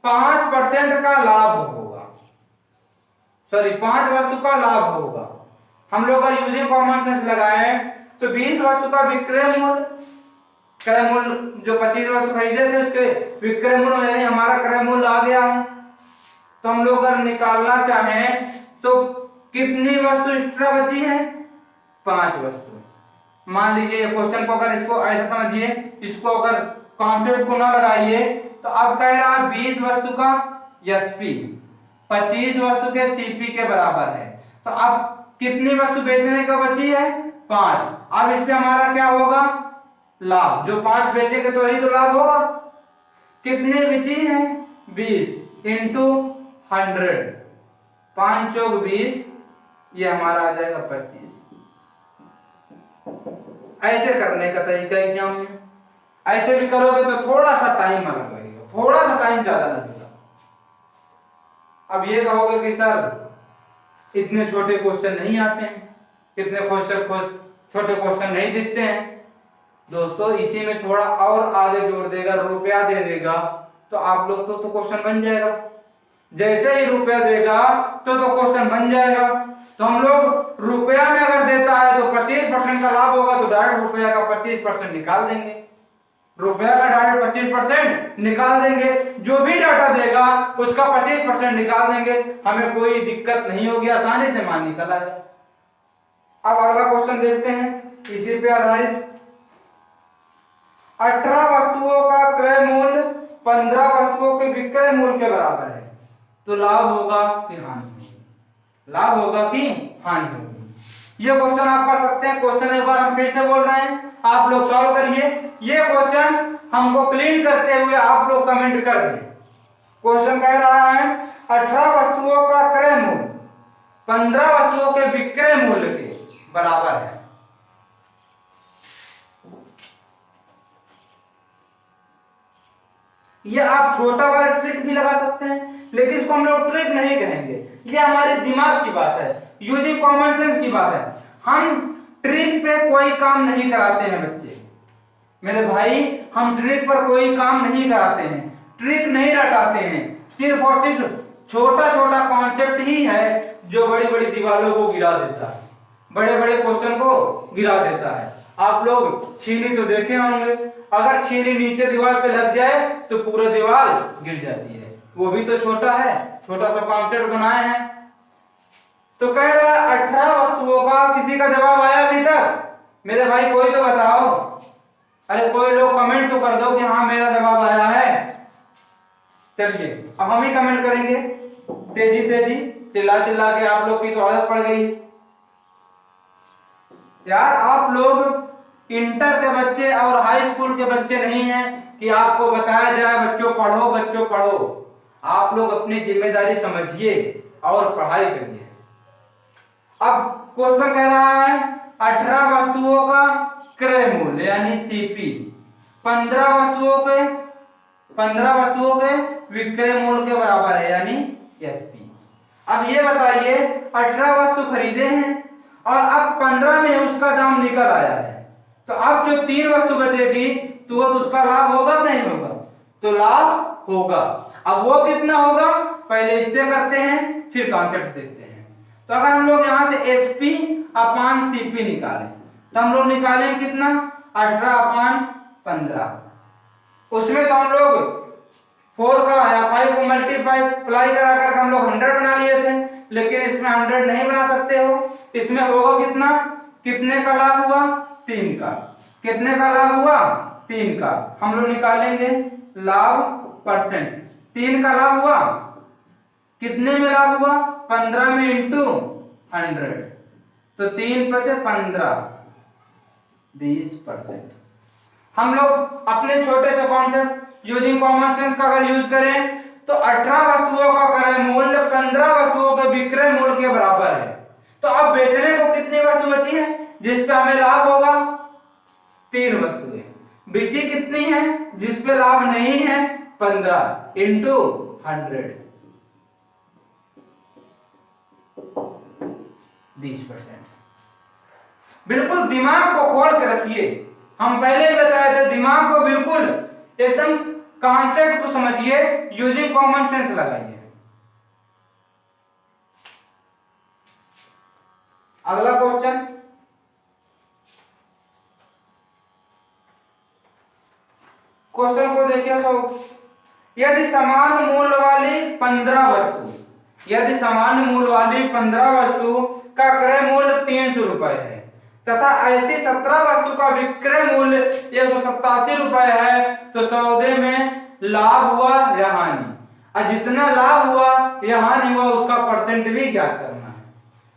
5% का लाभ होगा, 5 वस्तु का लाभ होगा। हम लोग अगर यूजिंग कॉमन सेंस लगाएं तो 20 वस्तु का विक्रय मूल्य, क्रय मूल्य जो 25 वस्तु खरीदे थे उसके विक्रय मूल्य यानी हमारा क्रय मूल्य आ गया है। तो हम लोग अगर निकालना चाहें तो कितनी वस्तु एक्स्ट्रा बची है, 5 वस्तु। मान लीजिए क्वेश्चन को अगर इसको ऐसा समझिए, इसको अगर कॉन्सेप्ट को ना लगाइए, तो अब कह रहा है 20 वस्तु का एसपी 25 वस्तु के सीपी के बराबर है। तो अब कितनी वस्तु बेचने का बची है, 5। अब इस पे हमारा क्या होगा, लाभ। जो 5 बेचेंगे तो यही तो लाभ होगा। कितने बची है, 20 इंटू 100, 5 चौक 20, ये हमारा आ जाएगा 25। ऐसे करने का तरीका एग्जाम में, ऐसे भी करोगे तो थोड़ा सा टाइम अलग लगेगा, थोड़ा सा टाइम ज्यादा लगेगा। अब ये कहोगे कि सर इतने छोटे क्वेश्चन नहीं आते हैं, इतने छोटे क्वेश्चन नहीं दिखते हैं। दोस्तों इसी में थोड़ा और आगे जोड़ देगा, रुपया दे देगा, तो आप लोग तो क्वेश्चन बन जाएगा। जैसे ही रुपया देगा तो क्वेश्चन बन जाएगा। तो हम लोग रुपया में अगर देता है तो 25% का लाभ होगा, तो डायरेक्ट रुपया का 25% निकाल देंगे। रुपया का डायरेक्ट 25% निकाल देंगे, जो भी डाटा देगा उसका 25% निकाल देंगे, हमें कोई दिक्कत नहीं होगी, आसानी से मान निकल आएगा। अब अगला क्वेश्चन देखते हैं इसी पे आधारित। 18 वस्तुओं का क्रय मूल्य 15 वस्तुओं के विक्रय मूल्य के बराबर है, तो लाभ होगा कि हानि होगी? लाभ होगा कि हानि होगी? ये क्वेश्चन आप कर सकते हैं। क्वेश्चन एक बार हम फिर से बोल रहे हैं, आप लोग सॉल्व करिए। ये क्वेश्चन हमको क्लीन करते हुए आप लोग कमेंट कर दें। क्वेश्चन कह रहा है 18 वस्तुओं का क्रय मूल्य 15 वस्तुओं के विक्रय मूल्य के बराबर है। ये आप छोटा वाला ट्रिक भी लगा सकते हैं, लेकिन इसको हम लोग ट्रिक नहीं कहेंगे, ये हमारे दिमाग की बात है, यूजिंग कॉमन सेंस की बात है। हम ट्रिक पे कोई काम नहीं कराते हैं बच्चे, मेरे भाई, हम ट्रिक पर कोई काम नहीं कराते हैं, ट्रिक नहीं रटाते हैं। सिर्फ और सिर्फ छोटा छोटा कॉन्सेप्ट ही है जो बड़ी बड़ी दीवारों को गिरा देता है, बड़े बड़े क्वेश्चन को गिरा देता है। आप लोग छीनी तो देखे होंगे, अगर छीनी नीचे दीवार पे लग जाए तो पूरा दीवार गिर जाती है, वो भी तो छोटा है, छोटा सा कॉन्सेप्ट बनाए हैं। तो कह रहा है 18 वस्तुओं का, किसी का जवाब आया अभी तक? मेरे भाई कोई तो बताओ, अरे कोई लोग कमेंट तो कर दो कि हाँ मेरा जवाब आया है। चलिए अब हम ही कमेंट करेंगे, तेजी तेजी, चिल्ला चिल्ला के, आप लोग की तो आदत पड़ गई यार। आप लोग इंटर के बच्चे और हाई स्कूल के बच्चे नहीं हैं कि आपको बताया जाए बच्चों पढ़ो बच्चों पढ़ो। आप लोग अपनी जिम्मेदारी समझिए और पढ़ाई करिए। अब क्वेश्चन कह रहा है 18 वस्तुओं का क्रय मूल्य यानी सीपी 15 वस्तुओं के विक्रय मूल्य के बराबर है यानी एसपी। अब ये बताइए 18 वस्तु खरीदे हैं और अब 15 में उसका दाम निकल आया है, तो अब जो 3 वस्तु बचेगी तो उसका लाभ होगा नहीं होगा? तो लाभ होगा। अब वो कितना होगा पहले इससे करते हैं फिर कॉन्सेप्ट देखते हैं। तो अगर हम लोग यहाँ से एसपी अपान सीपी निकालें तो हम लोग निकालें कितना 18 अपान 15, उसमें तो हम लोग 4 का या 5 को मल्टीप्लाई करा कर हम लोग 100 बना लिए थे, लेकिन इसमें 100 नहीं बना सकते हो। इसमें होगा कितना, कितने का लाभ हुआ 3 का, कितने का लाभ हुआ 3 का। हम लोग निकालेंगे लाभ परसेंट, 3 का लाभ हुआ, कितने में लाभ हुआ 15 में इंटू 100, तो 3 बचे 15, 20%। हम लोग अपने छोटे से कॉन्सेप्ट यूजिंग कॉमन सेंस का अगर यूज करें तो 18 वस्तुओं का क्रय मूल्य 15 वस्तुओं के विक्रय मूल्य के बराबर है। तो अब बेचने को कितनी वस्तु बची है जिस पे हमें लाभ होगा? 3 वस्तुएं। बेची कितनी है जिस पे लाभ नहीं है? 15 इंटू 100, 20%। बिल्कुल दिमाग को खोल के रखिए, हम पहले ही बताए थे, दिमाग को बिल्कुल एकदम कॉन्सेप्ट को समझिए, यूजिंग कॉमन सेंस लगाइए। अगला क्वेश्चन, क्वेश्चन को देखिए। यदि समान मूल्य वाली 15 वस्तु, यदि समान मूल्य वाली 15 वस्तु का क्रय मूल्य 300 रुपए है तथा ऐसी 17 वस्तु का विक्रय मूल्य 187 रुपए है, तो सौदे में लाभ हुआ या हानि? और जितना लाभ हुआ या हानि हुआ उसका परसेंट भी ज्ञात करना है।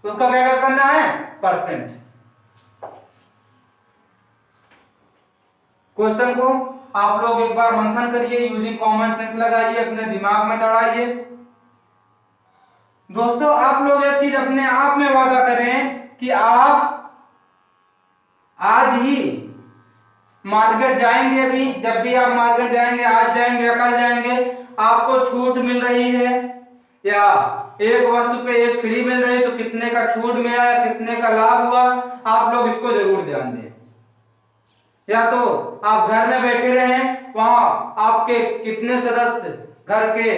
उसका क्या करना है? परसेंट। क्वेश्चन को आप लोग एक बार मंथन करिए, यूजिंग कॉमन सेंस लगाइए, अपने दिमाग में दौड़ाइए। दोस्तों आप लोग एक चीज अपने आप में वादा करें कि आप आज ही मार्केट जाएंगे, अभी जब भी आप मार्केट जाएंगे, आज जाएंगे या कल जाएंगे, आपको छूट मिल रही है या एक वस्तु पे एक फ्री मिल रही है, तो कितने का छूट मिला या कितने का लाभ हुआ, आप लोग इसको जरूर ध्यान दें। या तो आप घर में बैठे रहें, वहां आपके कितने सदस्य घर के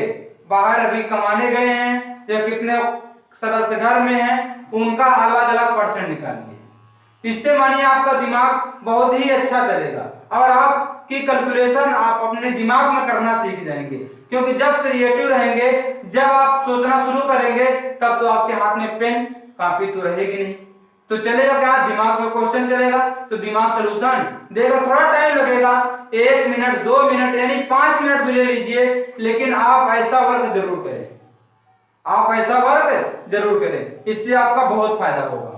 बाहर अभी कमाने गए हैं या कितने सदस्य घर में हैं, उनका अलग अलग परसेंट निकालिए। इससे मानिए आपका दिमाग बहुत ही अच्छा चलेगा और आपकी कैलकुलेशन आप अपने दिमाग में करना सीख जाएंगे, क्योंकि जब क्रिएटिव रहेंगे, जब आप सोचना शुरू करेंगे, तब तो आपके हाथ में पेन कॉपी तो रहेगी नहीं, तो चलेगा क्या, दिमाग में क्वेश्चन चलेगा तो दिमाग सोल्यूशन देगा। थोड़ा टाइम लगेगा, 1 मिनट 2 मिनट यानी 5 मिनट भी ले लीजिए, लेकिन आप ऐसा वर्क जरूर करें, आप ऐसा वर्क जरूर करें, इससे आपका बहुत फायदा होगा।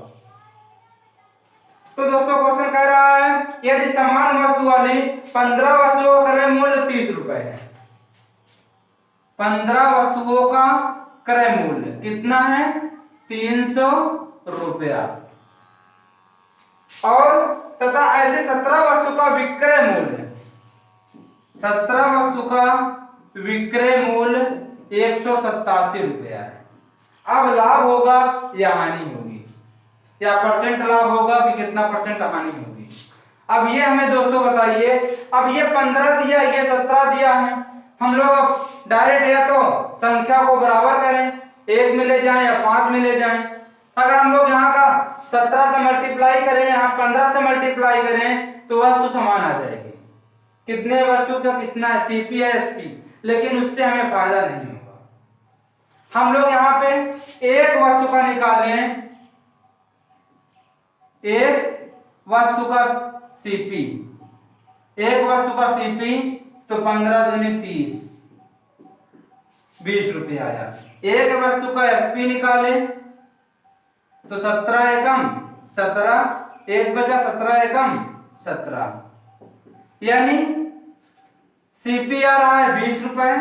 तो दोस्तों क्वेश्चन कह रहा है यदि समान वस्तु वाली 15 वस्तुओं का क्रय मूल्य 30 रुपए है, 15 वस्तुओं का क्रय मूल्य कितना है, 300 रुपया, और तथा ऐसे 17 वस्तु का विक्रय मूल्य, 17 वस्तु का विक्रय मूल्य 187 रुपया है। अब लाभ होगा या हानि होगी, या परसेंट लाभ होगा कि कितना परसेंट हानि होगी, अब ये हमें दोस्तों बताइए। अब ये 15 दिया, ये 17 दिया है, हम लोग डायरेक्ट या तो संख्या को बराबर करें, 1 में ले जाएं या 5 में ले जाएं। अगर हम लोग यहाँ का 17 से मल्टीप्लाई करें, यहाँ 15 से मल्टीप्लाई करें, तो वस्तु समान आ जाएगी। कितने वस्तु का कितना है, सीपी है एसपी, लेकिन उससे हमें फायदा नहीं होगा। हम लोग यहाँ पे एक वस्तु का निकालें, एक वस्तु का सीपी, एक वस्तु का सीपी, तो 15 दूनी 30, 20 रुपये आया। एक वस्तु का एसपी निकाले तो 17 एकम 17, एक बचा 17 एकम 17, यानी सीपी आ रहा है 20 रुपए,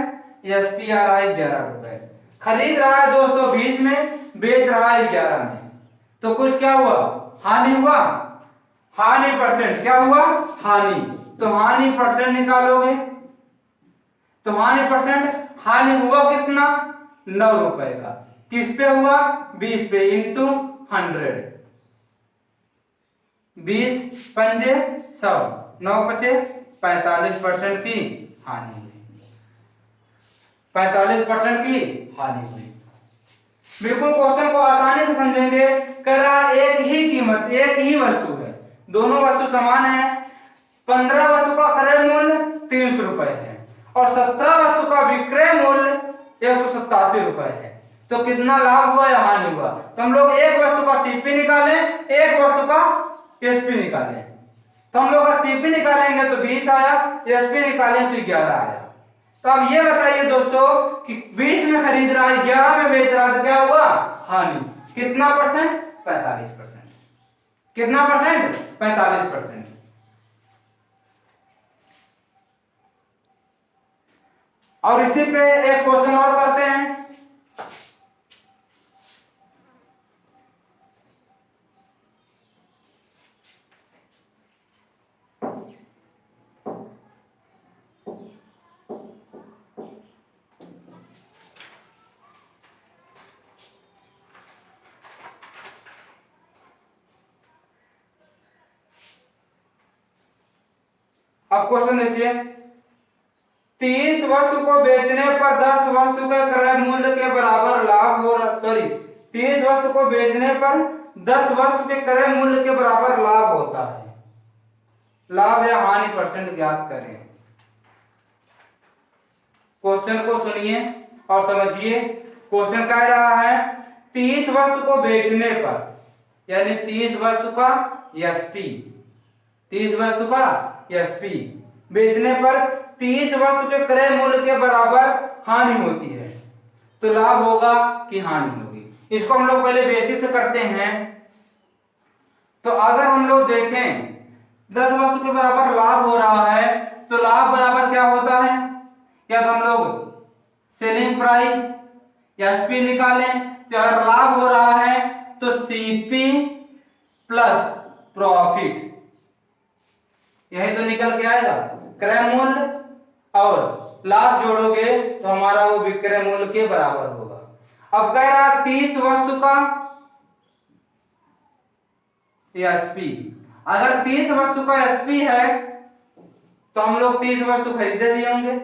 एसपी आ रहा है 11 रुपए। खरीद रहा है दोस्तों 20 में, बेच रहा है 11 में, तो कुछ क्या हुआ, हानि हुआ, हानि परसेंट क्या हुआ, हानि, तो हानि परसेंट निकालोगे, तो हानि परसेंट, हानि हुआ कितना, 9 रुपए का, किस पे हुआ, 20 पे, इंटू 100, 20 पंजे 100, 9 पचे 45% की हानि हुई, 45% की हानि हुई। बिल्कुल क्वेश्चन को आसानी से समझेंगे। कह रहा एक ही कीमत, एक ही वस्तु है, दोनों वस्तु समान है, 15 वस्तु का क्रय मूल्य 300 रुपए है और 17 वस्तु का विक्रय मूल्य 187 रुपए है, तो कितना लाभ हुआ या हानि हुआ। तो हम लोग एक वस्तु का सीपी निकालें, एक वस्तु का एसपी निकालें, तो हम लोग अगर सीपी निकालेंगे तो 20 आया, एसपी निकालें तो 11 आया। तो अब ये बताइए दोस्तों कि 20 में खरीद रहा है, 11 में बेच रहा है, तो क्या हुआ, हानि, कितना परसेंट, 45%, कितना परसेंट, 45%। और इसी पे एक क्वेश्चन और करते हैं। अब क्वेश्चन देखिए, 30 वस्तु को बेचने पर 10 वस्तु के क्रय मूल्य के बराबर लाभ हो रहा, सॉरी 30 वस्तु को बेचने पर 10 वस्तु के क्रय मूल्य के बराबर लाभ होता है, लाभ या हानि परसेंट ज्ञात करें। क्वेश्चन को सुनिए और समझिए। क्वेश्चन कह रहा है 30 वस्तु को बेचने पर, यानी 30 वस्तु का एसपी, 30 वस्तु का एसपी बेचने पर 30 वस्तु के क्रय मूल्य के बराबर हानि होती है, तो लाभ होगा कि हानि होगी। इसको हम लोग पहले बेसिस से करते हैं। तो अगर हम लोग देखें 10 वस्तु के बराबर लाभ हो रहा है, तो लाभ बराबर क्या होता है, या तो हम लोग सेलिंग प्राइस एसपी निकालें, तो अगर लाभ हो रहा है तो सीपी प्लस प्रॉफिट, यही तो निकल के आएगा, क्रय मूल्य और लाभ जोड़ोगे तो हमारा वो विक्रय मूल्य के बराबर होगा। अब कह रहा 30 वस्तु का एसपी, अगर 30 वस्तु का एसपी है तो हम लोग 30 वस्तु खरीदे भी होंगे,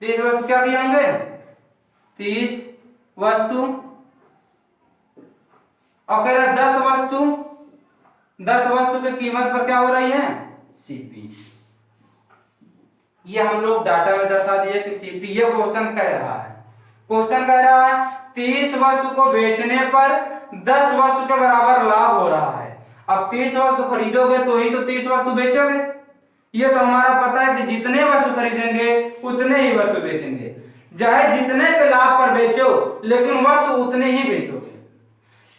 30 वस्तु क्या किए होंगे, 30 वस्तु, और कह रहा 10 वस्तु 10 वस्तु की कीमत पर क्या हो रही है, सीपी। ये हम लोग डाटा में दर्शा दिए कि सीपी। ये क्वेश्चन कह रहा है, क्वेश्चन कह रहा है 30 वस्तु को बेचने पर 10 वस्तु के बराबर लाभ हो रहा है। अब 30 वस्तु खरीदोगे तो ही तो 30 वस्तु बेचोगे। ये तो हमारा पता है कि जितने वस्तु खरीदेंगे उतने ही वस्तु बेचेंगे, चाहे जितने पे लाभ पर बेचो लेकिन वस्तु उतने ही बेचोगे।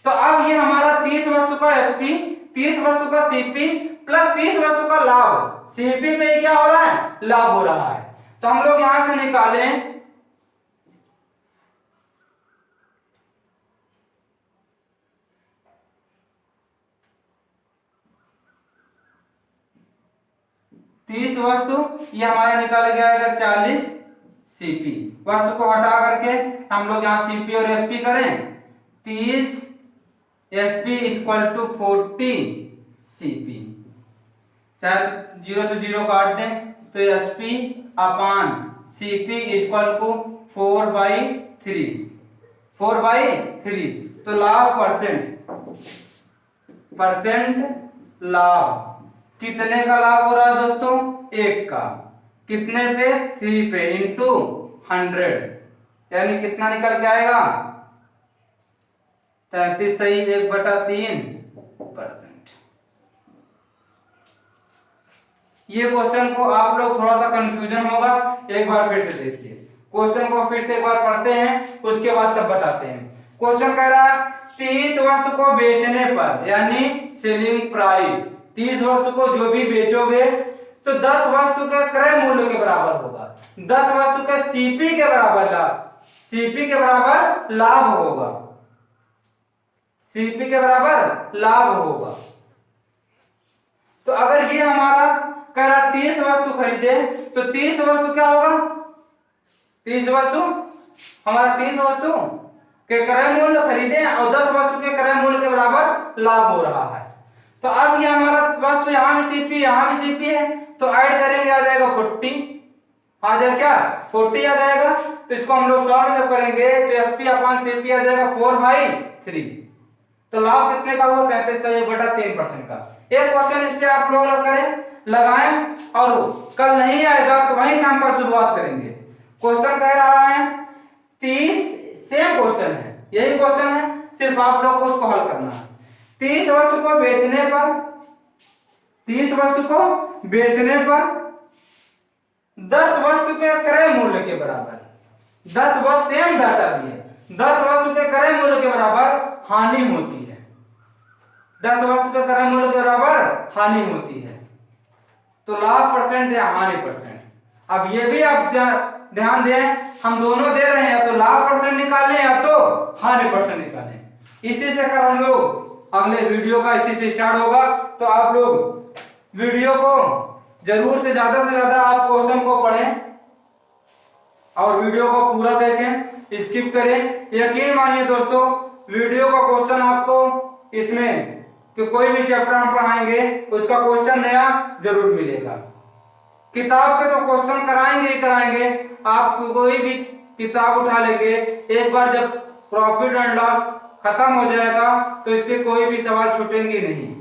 तो अब ये हमारा 30 वस्तु का एसपी, 30 वस्तु का सीपी प्लस 30 वस्तु का लाभ, सीपी पे क्या हो रहा है, लाभ हो रहा है। तो हम लोग यहां से निकालें 30 वस्तु, ये हमारा निकाला गया है 40 सीपी। वस्तु को हटा करके हम लोग यहाँ सीपी और एसपी करें, 30 एसपी इक्वल टू 40 सीपी। चाहे 0 से 0 काट दें तो SP upon CP equal to 4/3, 4/3। तो लाभ परसेंट लाभ, कितने का लाभ हो रहा है दोस्तों, 1 का। कितने पे, 3 पे, इंटू 100, यानी कितना निकल के आएगा, 33 सही 1/3%। ये क्वेश्चन को आप लोग थोड़ा सा कंफ्यूजन होगा, एक बार फिर से देखिए क्वेश्चन को, फिर से एक बार पढ़ते हैं उसके बाद सब बताते हैं। क्वेश्चन कह रहा है 30 वस्तु को बेचने पर, यानी सेलिंग प्राइस, 30 वस्तु को जो भी बेचोगे तो 10 वस्तु के क्रय मूल्य के बराबर होगा, 10 वस्तु के सीपी के बराबर लाभ, सीपी के बराबर लाभ होगा, सीपी के बराबर लाभ होगा। तो अगर ये हमारा कह रहा 30 वस्तु खरीदे तो 30 वस्तु क्या होगा, 30 वस्तु हमारा 30 वस्तु के क्रय मूल्य खरीदे और 10 वस्तु के क्रय मूल्य के बराबर लाभ हो रहा है। तो अब ये हमारा वस्तु यहाँ भी सीपी, यहाँ भी सीपी है, तो ऐड करेंगे आ जाएगा 40, आ जाएगा क्या, 40 आ जाएगा। तो इसको हम लोग सॉल्व जब करेंगे तो एसपी अपान सीपी आ जाएगा 4/3। तो लाभ कितने का हुआ, 33/3% का। एक क्वेश्चन इस पे आप लोग करें, लगाएं, और कल नहीं आएगा तो वहीं से हम कल शुरुआत करेंगे। क्वेश्चन कह रहा है 30, सेम क्वेश्चन है, यही क्वेश्चन है, सिर्फ आप लोग को उसको हल करना है। 30 वस्तु को बेचने पर, 30 वस्तु को बेचने पर 10 वस्तु के क्रय मूल्य के बराबर, 10 वस्तु, सेम डाटा दिए, 10 वस्तु के क्रय मूल्य के बराबर हानि होती है, 10 वस्तु के क्रय मूल्य के बराबर हानि होती है। तो लाभ परसेंट या हानि परसेंट। अब ये भी आप ध्यान दें, हम दोनों दे रहे हैं, या तो लाभ परसेंट निकालें या तो हानि परसेंट निकालें। इसी से कर हम लोग अगले वीडियो का इसी से स्टार्ट होगा। तो आप लोग वीडियो को जरूर से ज्यादा आप क्वेश्चन को पढ़ें और वीडियो को पूरा देखें, स्किप करें। यकीन मानिए दोस्तों, वीडियो का क्वेश्चन आपको इसमें कि कोई भी चैप्टर हम पढ़ाएंगे उसका क्वेश्चन नया जरूर मिलेगा। किताब पे तो क्वेश्चन कराएंगे ही कराएंगे, आप कोई भी किताब उठा लेंगे, एक बार जब प्रॉफिट एंड लॉस खत्म हो जाएगा तो इससे कोई भी सवाल छूटेंगे नहीं।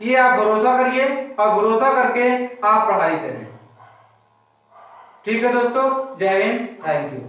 ये आप भरोसा करिए और भरोसा करके आप पढ़ाई करें। ठीक है दोस्तों, जय हिंद, थैंक यू।